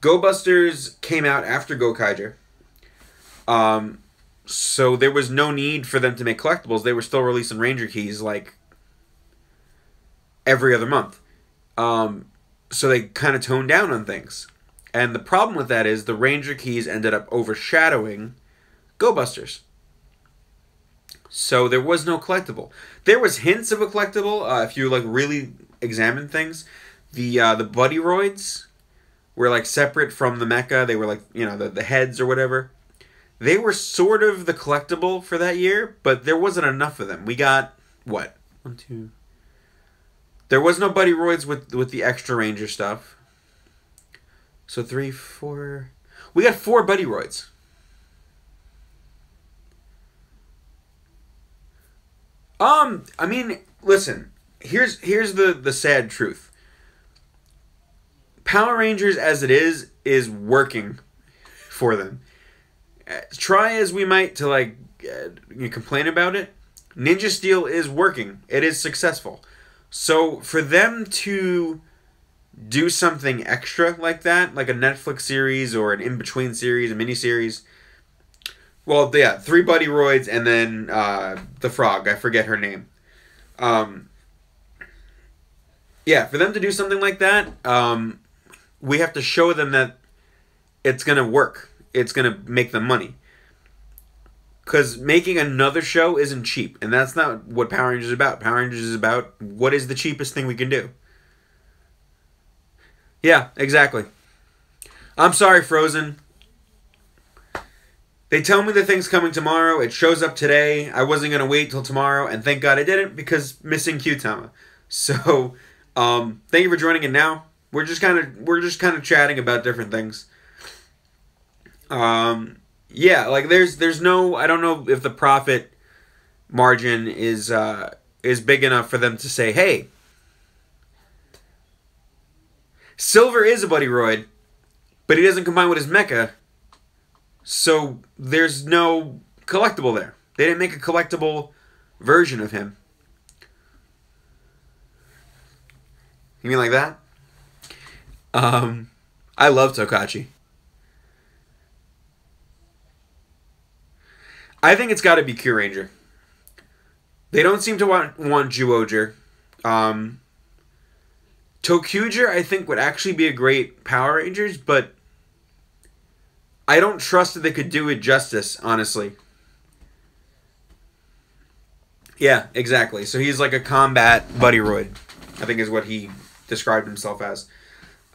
Go Busters came out after Go Kaiger. So there was no need for them to make collectibles. They were still releasing Ranger keys like every other month. So they kind of toned down on things. And the problem with that is the Ranger keys ended up overshadowing Go Busters. So there was no collectible. There was hints of a collectible if you like really examine things. The Buddy Roids were like separate from the mecha. They were like, you know, the heads or whatever. They were sort of the collectible for that year, but there wasn't enough of them. We got, what? 1, 2... There was no Buddy Roids with the extra Ranger stuff. So 3, 4... We got 4 Buddy Roids. I mean, listen. Here's the sad truth. Power Rangers as it is working for them. Try as we might to like complain about it, Ninja Steel is working. It is successful. So for them to do something extra like that, like a Netflix series or an in-between series, a mini-series, well, yeah, 3 Buddy Roids and then the frog. I forget her name. Yeah, for them to do something like that, we have to show them that it's going to work. It's going to make them money. Because making another show isn't cheap. And that's not what Power Rangers is about. Power Rangers is about what is the cheapest thing we can do. Yeah, exactly. I'm sorry, Frozen. They tell me the thing's coming tomorrow. It shows up today. I wasn't going to wait till tomorrow. And thank God I didn't, because missing KyuTama. So, thank you for joining in now. We're just kind of chatting about different things. Yeah, like there's no, I don't know if the profit margin is big enough for them to say, hey, Silver is a Buddy Roid, but he doesn't combine with his mecha, so there's no collectible there. They didn't make a collectible version of him. You mean like that? I love Tokachi. I think it's got to be Q Ranger. They don't seem to want Zyuohger. Tokyuger, I think, would actually be a great Power Rangers, but I don't trust that they could do it justice, honestly. Yeah, exactly. So he's like a combat Buddy Roid, I think is what he described himself as.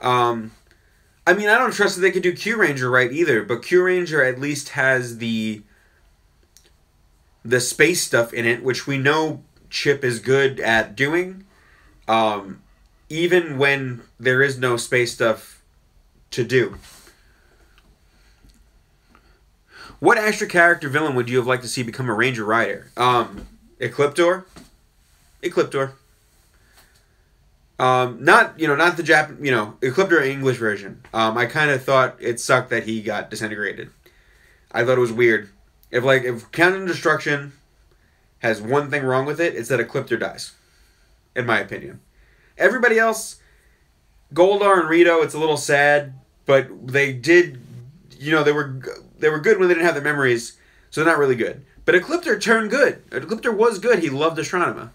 I mean, I don't trust that they could do Q Ranger right either, but Q Ranger at least has the space stuff in it, which we know Chip is good at doing. Even when there is no space stuff to do. What extra character villain would you have liked to see become a Ranger Rider? Ecliptor? Ecliptor. Not the Ecliptor English version. I kind of thought it sucked that he got disintegrated. I thought it was weird. If Countdown to Destruction has one thing wrong with it, it's that Ecliptor dies. In my opinion. Everybody else, Goldar and Rito, it's a little sad, but they did, they were good when they didn't have their memories, so they're not really good. But Ecliptor turned good. Ecliptor was good. He loved Astronema.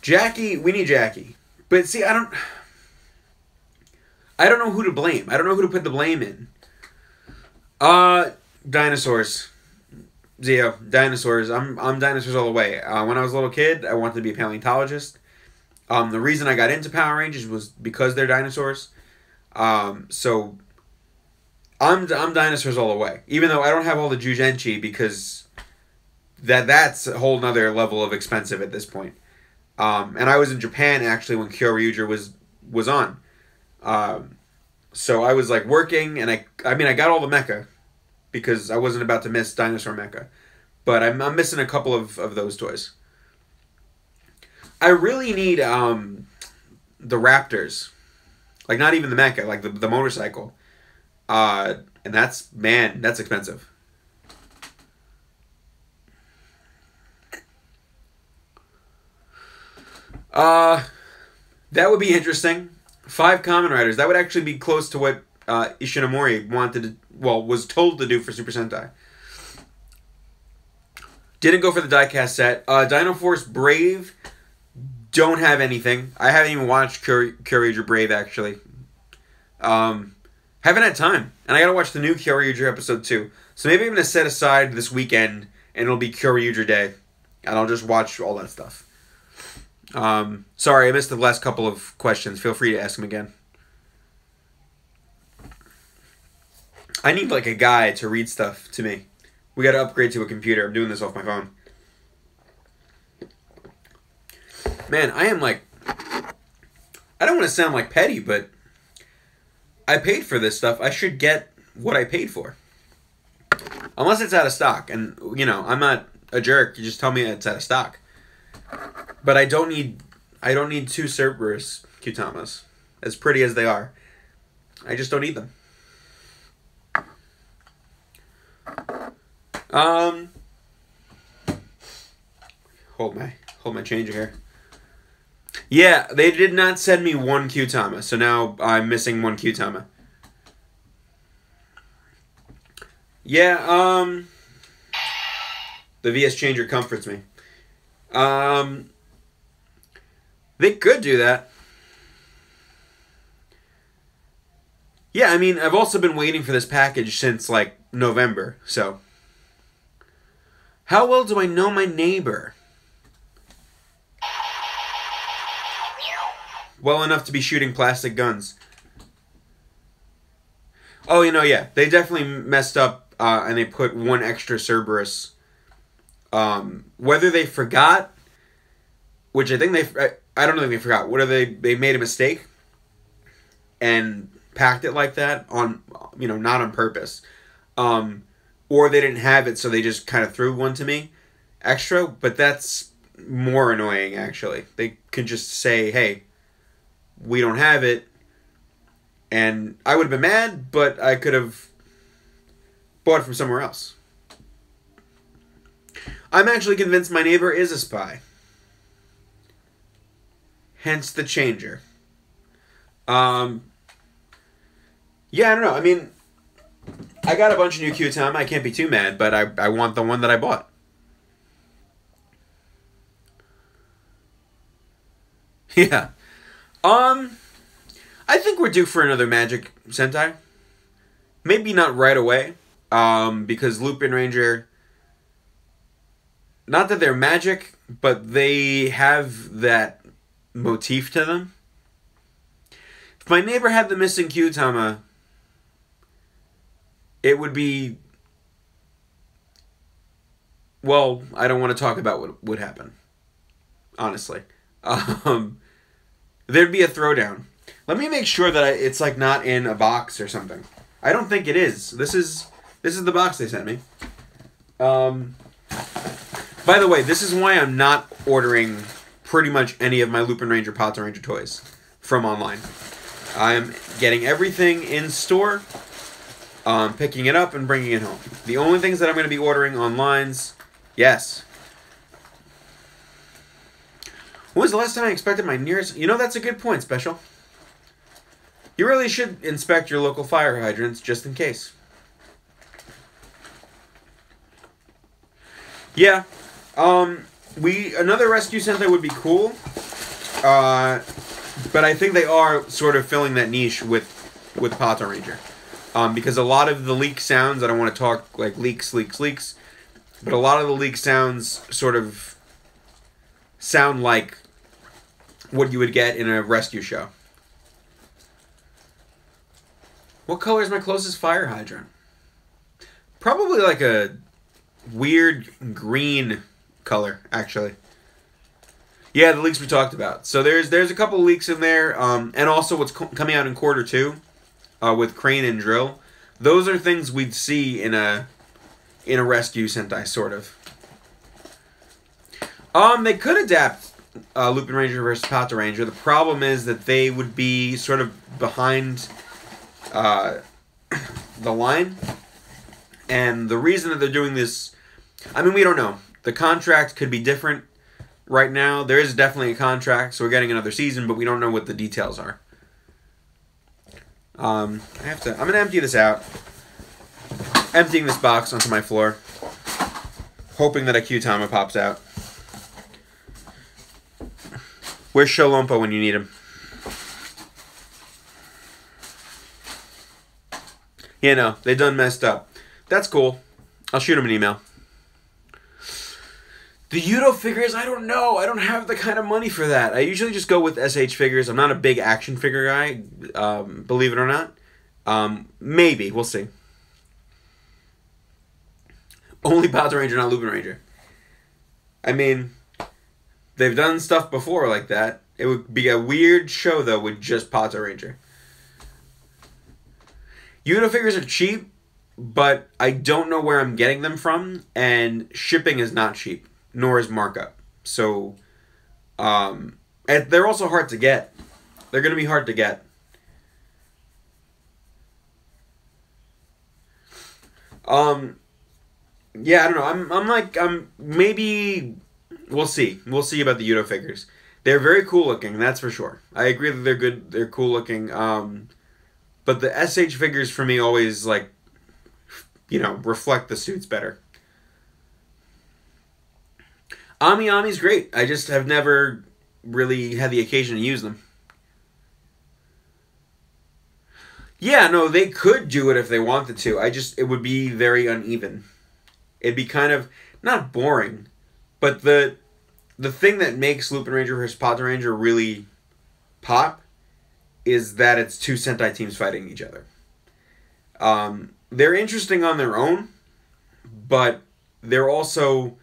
Jackie, we need Jackie. But see, I don't know who to blame. I don't know who to put the blame in. Dinosaurs. Zio, dinosaurs. I'm dinosaurs all the way. When I was a little kid, I wanted to be a paleontologist. The reason I got into Power Rangers was because they're dinosaurs. So I'm dinosaurs all the way. Even though I don't have all the Jugenchi because that's a whole nother level of expensive at this point. And I was in Japan actually when Kyoryuger was on. So I was like working, and I mean I got all the mecha because I wasn't about to miss dinosaur mecha, but I'm missing a couple of those toys. I really need the Raptors, like not even the mecha, like the motorcycle, and that's expensive. That would be interesting. 5 Kamen Riders. That would actually be close to what Ishinomori was told to do for Super Sentai. Didn't go for the diecast set. Dino Force Brave. Don't have anything. I haven't even watched Kyoryuger Brave actually. Haven't had time, and I gotta watch the new Kyoryuger episode 2. So maybe I'm gonna set aside this weekend, and it'll be Kyoryuger Day, and I'll just watch all that stuff. Sorry, I missed the last couple of questions. Feel free to ask them again. I need like a guy to read stuff to me. We gotta upgrade to a computer. I'm doing this off my phone. Man, I am like... I don't want to sound like petty, but I paid for this stuff. I should get what I paid for. Unless it's out of stock. And, you know, I'm not a jerk. You just tell me it's out of stock. But I don't need 2 Cerberus KyuTamas. As pretty as they are. I just don't need them. Hold my change here. Yeah, they did not send me 1 KyuTama, so now I'm missing 1 KyuTama. Yeah, the VS Changer comforts me. They could do that. Yeah, I mean, I've also been waiting for this package since, like, November, so. How well do I know my neighbor? Well enough to be shooting plastic guns. Oh, you know, yeah. They definitely messed up, and they put 1 extra Cerberus. Whether they forgot, which I think I don't think they forgot. Whether they made a mistake and packed it like that on, you know, not on purpose. Or they didn't have it, so they just kind of threw 1 to me extra, but that's more annoying, actually. They could just say, hey, we don't have it, and I would have been mad, but I could have bought it from somewhere else. I'm actually convinced my neighbor is a spy. Hence the changer. Yeah, I don't know. I mean, I got a bunch of new KyuTama. I can't be too mad, but I want the one that I bought. Yeah. I think we're due for another Magic Sentai. Maybe not right away, because Lupin Ranger... Not that they're magic, but they have that motif to them. If my neighbor had the missing KyuTama, it would be... Well, I don't want to talk about what would happen. Honestly. There'd be a throwdown. Let me make sure that it's like not in a box or something. I don't think it is. This is the box they sent me. By the way, this is why I'm not ordering pretty much any of my Lupin Ranger, Pata Ranger toys from online. I'm getting everything in store, picking it up and bringing it home. The only things that I'm going to be ordering online's, yes. When was the last time I inspected my nearest... You know, that's a good point, Special. You really should inspect your local fire hydrants just in case. Yeah. Another rescue Sentai would be cool. But I think they are sort of filling that niche with Pata Ranger. Because a lot of the leak sounds, I don't want to talk like leaks, but a lot of the leak sounds sort of sound like what you would get in a rescue show. What color is my closest fire hydrant? Probably like a weird green color, actually. Yeah, the leaks we talked about. So there's a couple leaks in there, and also what's coming out in quarter 2 with Crane and Drill. Those are things we'd see in a rescue Sentai, sort of. They could adapt Lupin Ranger versus Pata Ranger. The problem is that they would be sort of behind the line. And the reason that they're doing this, I mean, we don't know. The contract could be different right now. There is definitely a contract, so we're getting another season, but we don't know what the details are. I'm going to empty this out. Emptying this box onto my floor. Hoping that a KyuTama pops out. Where's Sholompa when you need him? Yeah, no, they done messed up. That's cool. I'll shoot him an email. The Yudo figures, I don't know. I don't have the kind of money for that. I usually just go with SH figures. I'm not a big action figure guy, believe it or not. Maybe. We'll see. Only Pata Ranger, not Lupin Ranger. I mean, they've done stuff before like that. It would be a weird show, though, with just Pata Ranger. Yudo figures are cheap, but I don't know where I'm getting them from, and shipping is not cheap, nor is markup. So, and they're also hard to get. They're going to be hard to get. Yeah, I don't know. I'm maybe we'll see. We'll see about the Yudo figures. They're very cool looking, that's for sure. I agree that they're good. They're cool looking. But the SH figures for me always, like, you know, reflect the suits better. Ami's great. I just have never really had the occasion to use them. Yeah, no, they could do it if they wanted to. It would be very uneven. It'd be kind of, not boring, but the thing that makes Lupin Ranger vs. Pata Ranger really pop is that it's two Sentai teams fighting each other. They're interesting on their own, but they're also,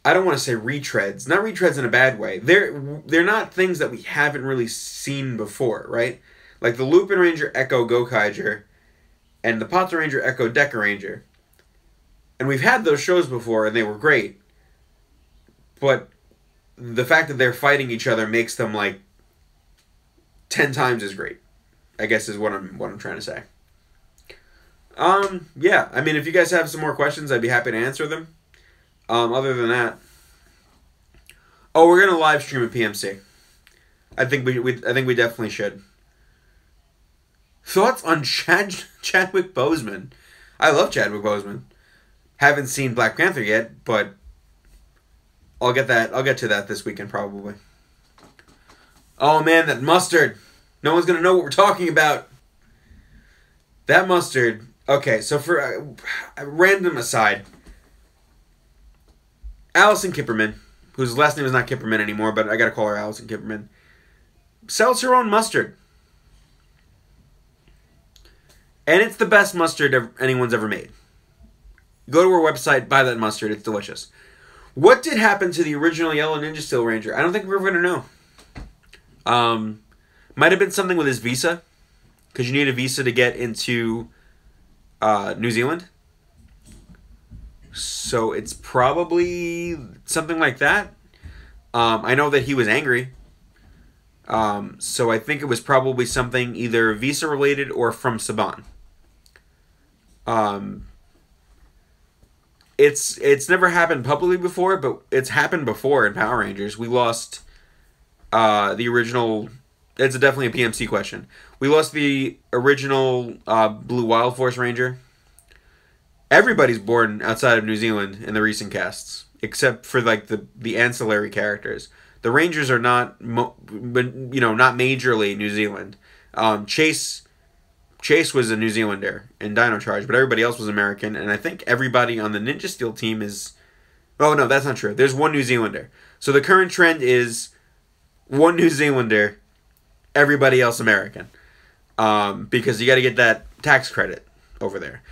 I don't want to say retreads. Not retreads in a bad way. They're not things that we haven't really seen before, right? Like the Lupin Ranger Echo Gokaiger and the Pata Ranger Echo Deca Ranger. And we've had those shows before, and they were great. But the fact that they're fighting each other makes them, like, 10 times as great, I guess is what I'm trying to say. Yeah, I mean, if you guys have some more questions, I'd be happy to answer them. Other than that, oh, we're gonna live stream at PMC. I think we definitely should. Thoughts on Chadwick Boseman? I love Chadwick Boseman. Haven't seen Black Panther yet, but I'll get to that this weekend probably. Oh man, that mustard. No one's gonna know what we're talking about. That mustard. Okay, so for a random aside, Allison Kipperman, whose last name is not Kipperman anymore, but I gotta call her Allison Kipperman, sells her own mustard. And it's the best mustard anyone's ever made. Go to her website, buy that mustard. It's delicious. What did happen to the original Yellow Ninja Steel Ranger? I don't think we're ever going to know. Might have been something with his visa. Because you need a visa to get into New Zealand. So it's probably something like that. I know that he was angry. So I think it was probably something either visa related or from Saban. It's never happened publicly before, but it's happened before in Power Rangers. We lost the original. It's definitely a PMC question. We lost the original Blue Wild Force Ranger. Everybody's born outside of New Zealand in the recent casts, except for like the ancillary characters. The Rangers are not, not majorly New Zealand. Chase was a New Zealander in Dino Charge, but everybody else was American, and I think everybody on the Ninja Steel team is... Oh, no, that's not true. There's one New Zealander. So the current trend is one New Zealander, everybody else American. Because you got to get that tax credit over there.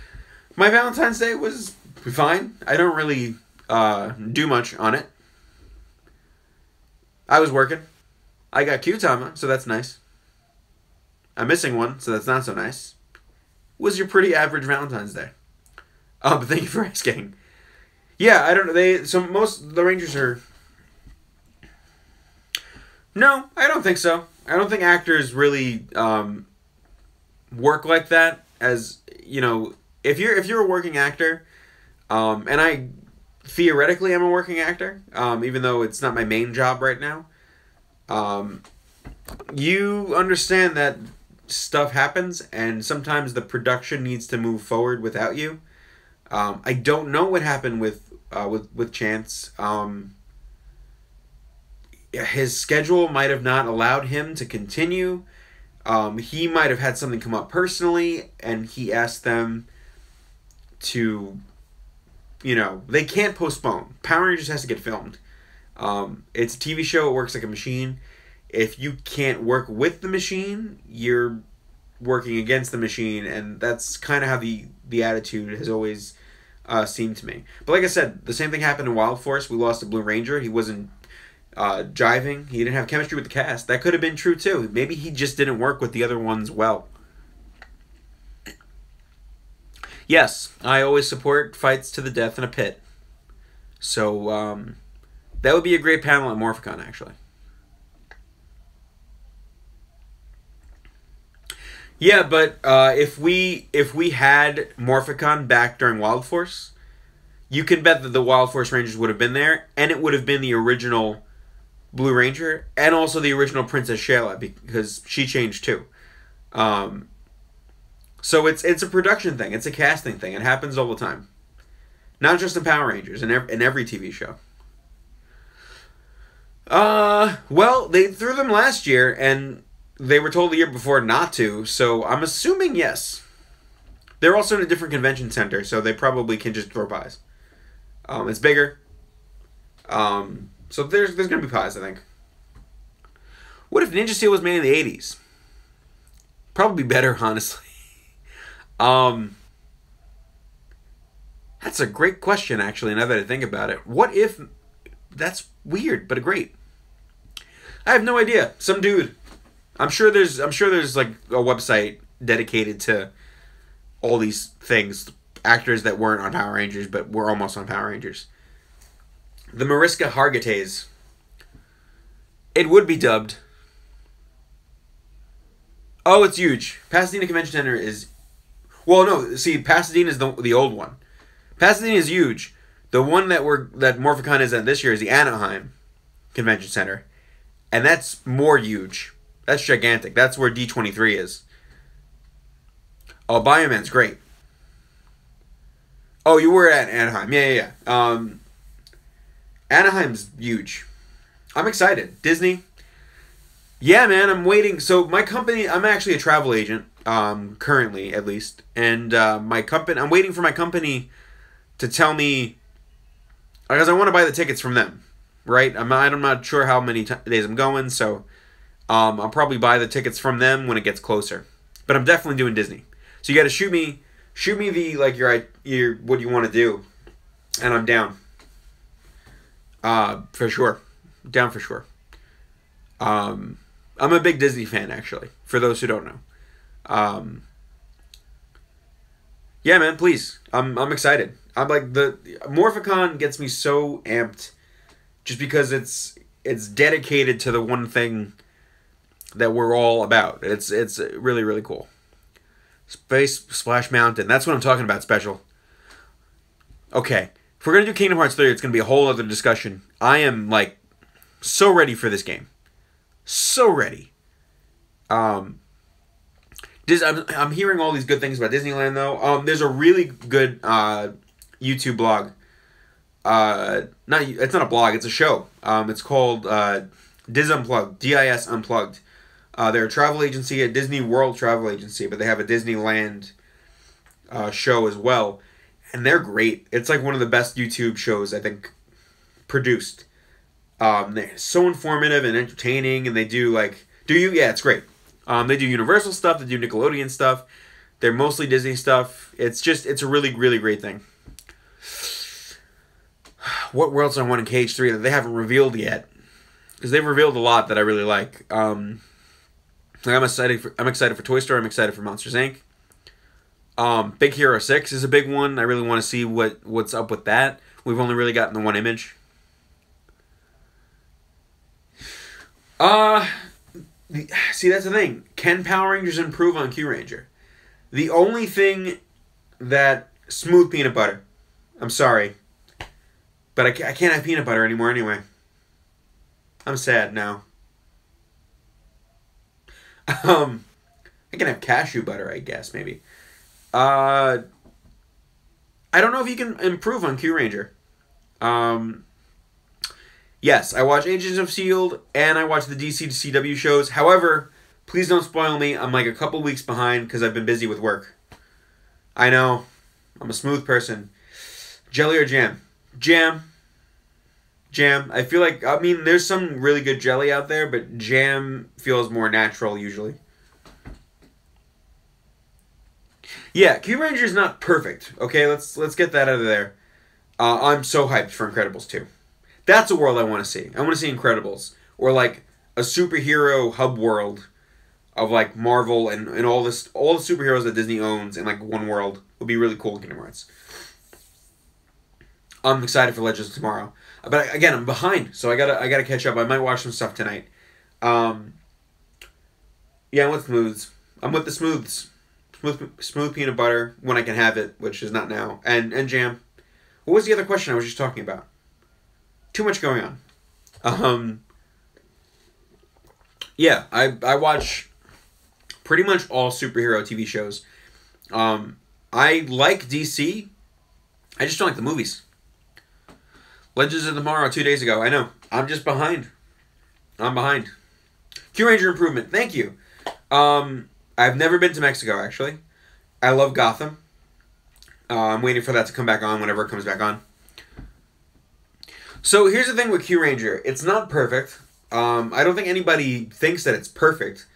My Valentine's Day was fine. I don't really do much on it. I was working. I got KyuTama, so that's nice. I'm missing one, so that's not so nice. Was your pretty average Valentine's Day? But thank you for asking. Yeah, I don't know. So most of the Rangers are. No, I don't think so. I don't think actors really work like that. As you know, if you're a working actor, and I theoretically am a working actor, even though it's not my main job right now. You understand that stuff happens, and sometimes the production needs to move forward without you. I don't know what happened with Chance. His schedule might have not allowed him to continue. He might have had something come up personally, and he asked them to, they can't postpone. Power Rangers has to get filmed. It's a TV show. It works like a machine. If you can't work with the machine, you're working against the machine, and that's kind of how the attitude has always seemed to me. But like I said, the same thing happened in Wild Force. We lost a Blue Ranger. He wasn't jiving. He didn't have chemistry with the cast. That could have been true too. Maybe he just didn't work with the other ones well. Yes, I always support fights to the death in a pit. So that would be a great panel at Morphicon, actually. Yeah, but if we had Morphicon back during Wild Force, you can bet that the Wild Force Rangers would have been there, and it would have been the original Blue Ranger, and also the original Princess Shayla, because she changed too. So it's a production thing. It's a casting thing. It happens all the time. Not just in Power Rangers, in every TV show. Well, they threw them last year, and they were told the year before not to, so I'm assuming yes. They're also in a different convention center, so they probably can just throw pies. It's bigger. So there's going to be pies, I think. What if Ninja Steel was made in the 80s? Probably better, honestly. That's a great question, actually, now that I think about it. What if... That's weird, but great. I have no idea. Some dude... I'm sure there's like a website dedicated to all these things, actors that weren't on Power Rangers but were almost on Power Rangers. The Mariska Hargitay's. It would be dubbed. Oh, it's huge. Pasadena Convention Center is. Well, no. See, Pasadena is the old one. Pasadena is huge. The one that Morphicon is at this year is the Anaheim Convention Center, and that's more huge. That's gigantic. That's where D23 is. Oh, Bioman's great. Oh, you were at Anaheim. Yeah. Anaheim's huge. I'm excited. Disney. Yeah, man, I'm waiting. So my company, I'm actually a travel agent, currently at least. And my company, I'm waiting for my company to tell me, because I want to buy the tickets from them, right? I'm not sure how many days I'm going, so... I'll probably buy the tickets from them when it gets closer. But I'm definitely doing Disney. So you got to shoot me the your what you want to do, and I'm down. For sure, down for sure. I'm a big Disney fan, actually. For those who don't know. Yeah, man, please. I'm excited. I'm like the Morphicon gets me so amped, just because it's dedicated to the one thing that we're all about. It's really, really cool. Space Splash Mountain. That's what I'm talking about, special. Okay. If we're going to do Kingdom Hearts 3, it's going to be a whole other discussion. I am, like, so ready for this game. So ready. I'm hearing all these good things about Disneyland, though. There's a really good YouTube blog. It's not a blog, it's a show. It's called Diz Unplugged. DIS Unplugged. They're a travel agency, a Disney World travel agency, but they have a Disneyland show as well. And they're great. It's like one of the best YouTube shows, I think, produced. They're so informative and entertaining, and they do like, do you? Yeah, it's great. They do Universal stuff, they do Nickelodeon stuff. They're mostly Disney stuff. It's a really, really great thing. What worlds do I want in KH3 that they haven't revealed yet? Because they've revealed a lot that I really like. I'm excited for Toy Story. I'm excited for Monsters Inc. Big Hero 6 is a big one. I really want to see what's up with that. We've only really gotten the one image. See, that's the thing. Can Power Rangers improve on Kyuranger? The only thing that... Smooth peanut butter. I'm sorry. But I can't have peanut butter anymore anyway. I'm sad now. I can have cashew butter, I guess, maybe. I don't know if you can improve on Kyuranger. Yes, I watch Agents of S.H.I.E.L.D. and I watch the DC to CW shows. However, please don't spoil me. I'm like a couple weeks behind because I've been busy with work. I know. I'm a smooth person. Jelly or jam? Jam. Jam. I feel like, I mean, there's some really good jelly out there, but jam feels more natural usually. Yeah, Kyuranger's not perfect. Okay, let's get that out of there. I'm so hyped for Incredibles 2. That's a world I want to see. I want to see Incredibles. Or like a superhero hub world of like Marvel and all the superheroes that Disney owns in like one world would be really cool in Kingdom Hearts. I'm excited for Legends of Tomorrow. But again, I'm behind, so I gotta catch up. I might watch some stuff tonight. Yeah, I'm with smooths. I'm with the smooths. Smooth peanut butter when I can have it, which is not now. And jam. What was the other question I was just talking about? Too much going on. Yeah, I watch pretty much all superhero TV shows. I like DC. I just don't like the movies. Legends of Tomorrow 2 days ago. I know. I'm just behind. I'm behind. Kyuranger improvement. Thank you. I've never been to Mexico, actually. I love Gotham. I'm waiting for that to come back on whenever it comes back on. So here's the thing with Kyuranger. It's not perfect. I don't think anybody thinks that it's perfect.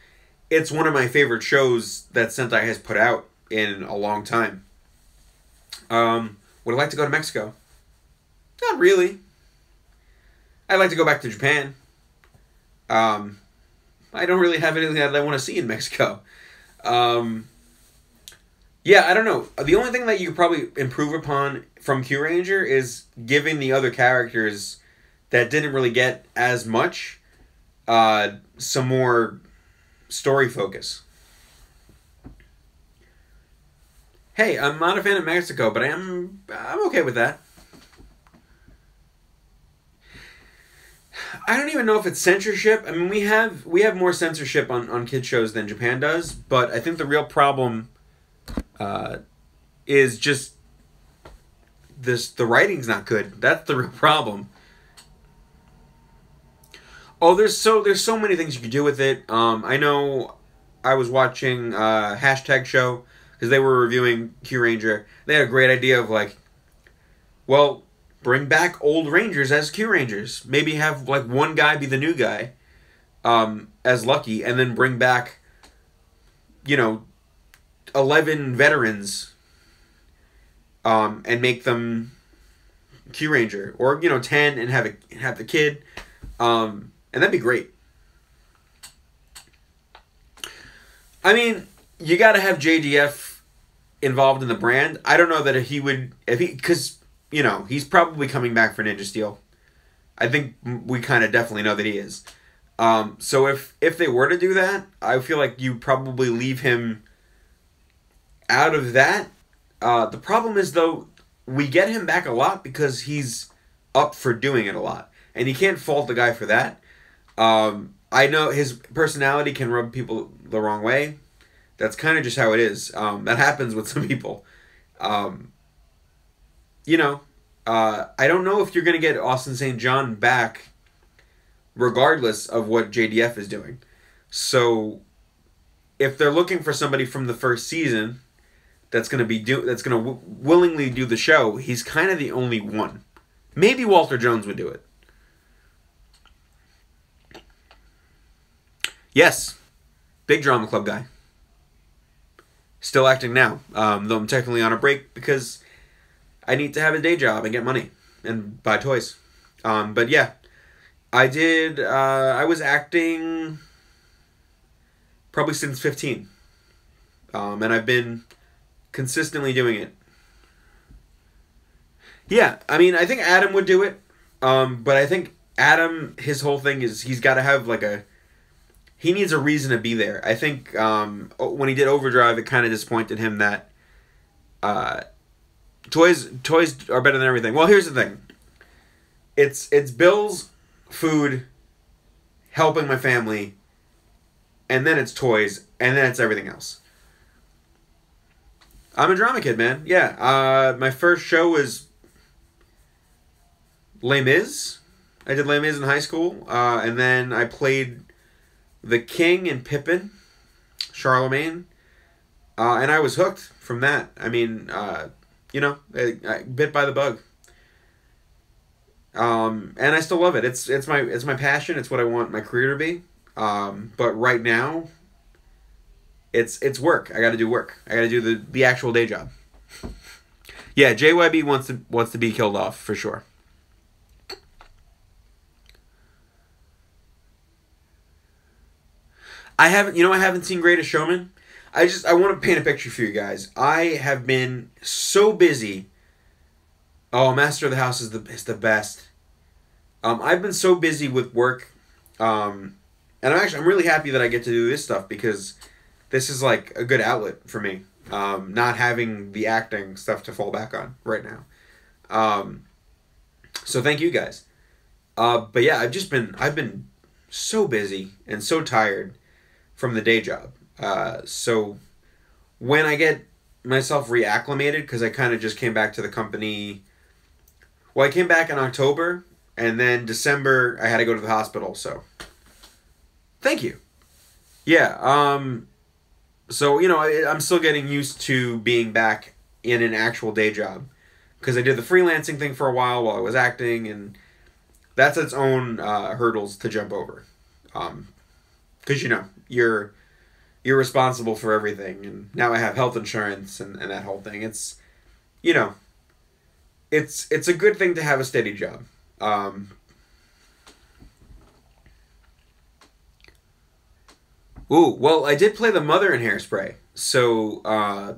It's one of my favorite shows that Sentai has put out in a long time. Would I like to go to Mexico? Not really. I'd like to go back to Japan. I don't really have anything that I want to see in Mexico. Yeah, I don't know. The only thing that you could probably improve upon from Kyuranger is giving the other characters that didn't really get as much some more story focus. Hey, I'm not a fan of Mexico, but I'm okay with that. I don't even know if it's censorship. I mean, we have more censorship on kids shows than Japan does, but I think the real problem is just the writing's not good. That's the real problem. Oh, there's so many things you could do with it. I know I was watching Hashtag Show because they were reviewing Kyuranger. They had a great idea of like, well, bring back old Rangers as Kyurangers. Maybe have like one guy be the new guy as Lucky, and then bring back 11 veterans and make them Kyuranger, or 10 and have the kid, and that'd be great. I mean, you got to have JDF involved in the brand. I don't know that because he's probably coming back for Ninja Steel. I think we kind of definitely know that he is. So if they were to do that, I feel like you probably leave him out of that. The problem is, though, we get him back a lot because he's up for doing it a lot. And you can't fault the guy for that. I know his personality can rub people the wrong way. That's kind of just how it is. That happens with some people. I don't know if you're going to get Austin St. John back regardless of what JDF is doing. So if they're looking for somebody from the first season that's going to willingly do the show, he's kind of the only one. Maybe Walter Jones would do it. Yes, big drama club guy. Still acting now, though I'm technically on a break because I need to have a day job and get money and buy toys. But yeah, I did. I was acting probably since 15, and I've been consistently doing it. Yeah, I mean, I think Adam would do it, but I think Adam, his whole thing is he's got to have like a. He needs a reason to be there. I think when he did Overdrive, it kind of disappointed him that toys are better than everything. Well, here's the thing. It's bills, food, helping my family, and then it's toys, and then it's everything else. I'm a drama kid, man. Yeah, my first show was Les Mis. I did Les Mis in high school, and then I played the King and Pippin, Charlemagne, and I was hooked from that. I mean, I bit by the bug. And I still love it. It's my passion. It's what I want my career to be. But right now, it's work. I got to do work. I got to do the actual day job. Yeah, JYB wants to be killed off for sure. I haven't seen Greatest Showman. I want to paint a picture for you guys. I have been so busy. Oh, Master of the House is the best. I've been so busy with work, and I'm really happy that I get to do this stuff because this is like a good outlet for me. Not having the acting stuff to fall back on right now. So thank you guys. But yeah, I've been so busy and so tired from the day job. So when I get myself reacclimated, because I kind of just came back to the company. Well, I came back in October, and then December I had to go to the hospital. So thank you. Yeah. So I'm still getting used to being back in an actual day job because I did the freelancing thing for a while I was acting, and that's its own hurdles to jump over. Because you're responsible for everything, and now I have health insurance and that whole thing. It's it's a good thing to have a steady job. Ooh, well, I did play the mother in Hairspray. So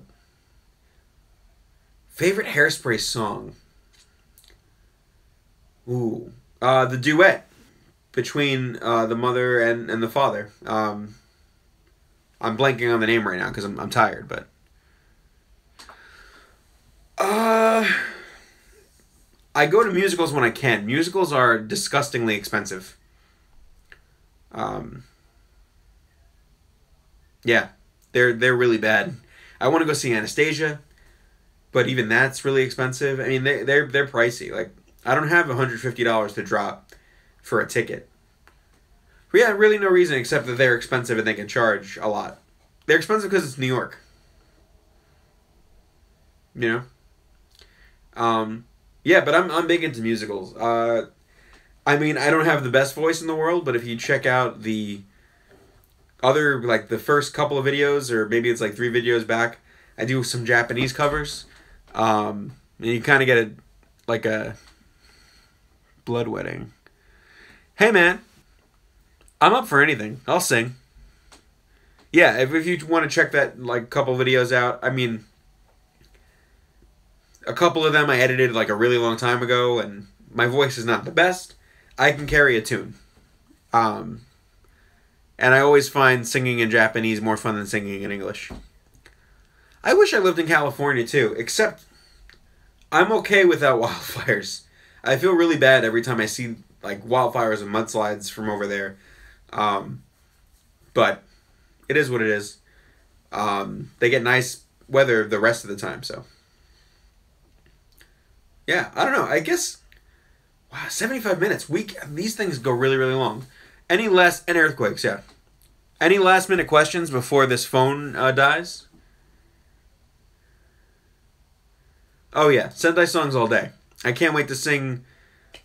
favorite Hairspray song. Ooh, the duet between the mother and the father. I'm blanking on the name right now because I'm tired, but I go to musicals when I can. Musicals are disgustingly expensive. Yeah, they're really bad. I want to go see Anastasia, but even that's really expensive. I mean, they're pricey. Like, I don't have $150 to drop for a ticket. But yeah, really no reason except that they're expensive and they can charge a lot. They're expensive because it's New York. You know? Yeah, but I'm big into musicals. I mean, I don't have the best voice in the world, but if you check out the other, like, the first couple of videos, or maybe it's like 3 videos back, I do some Japanese covers. And you kind of get a blood wedding. Hey, man. I'm up for anything. I'll sing. Yeah, if you want to check that, like, couple videos out, I mean, a couple of them I edited, like, a really long time ago, and my voice is not the best. I can carry a tune. And I always find singing in Japanese more fun than singing in English. I wish I lived in California, too, except I'm okay without wildfires. I feel really bad every time I see, like, wildfires and mudslides from over there. But it is what it is. They get nice weather the rest of the time, so. Yeah, I don't know. I guess, wow, 75 minutes. These things go really, really long. And earthquakes, yeah. Any last minute questions before this phone dies? Oh yeah, Sentai songs all day. I can't wait to sing.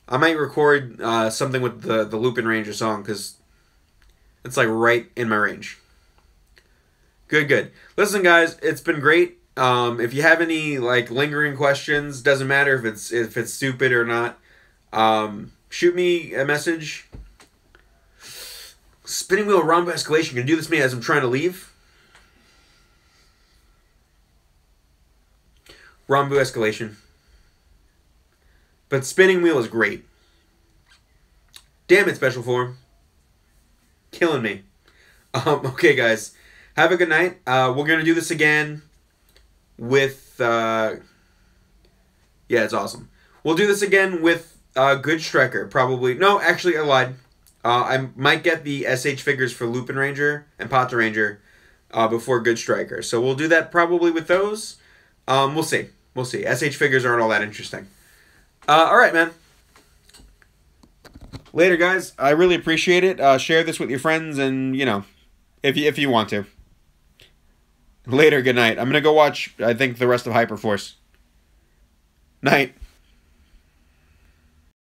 I might record something with the Lupin Ranger song, because It's like right in my range. Good, good. Listen, guys, it's been great. If you have any like lingering questions, doesn't matter if it's stupid or not. Shoot me a message. Spinning wheel Rumble escalation. Gonna do this to me as I'm trying to leave. Rumble escalation. But spinning wheel is great. Damn it, special form. Killing me. Okay, guys. Have a good night. We're going to do this again with... yeah, it's awesome. We'll do this again with Good Striker, probably. No, actually, I lied. I might get the SH figures for Lupin Ranger and Pata Ranger before Good Striker. So we'll do that probably with those. We'll see. We'll see. SH figures aren't all that interesting. All right, man. Later, guys. I really appreciate it. Share this with your friends and, you know, if you want to. Later, good night. I'm going to go watch, I think, the rest of Hyperforce. Night.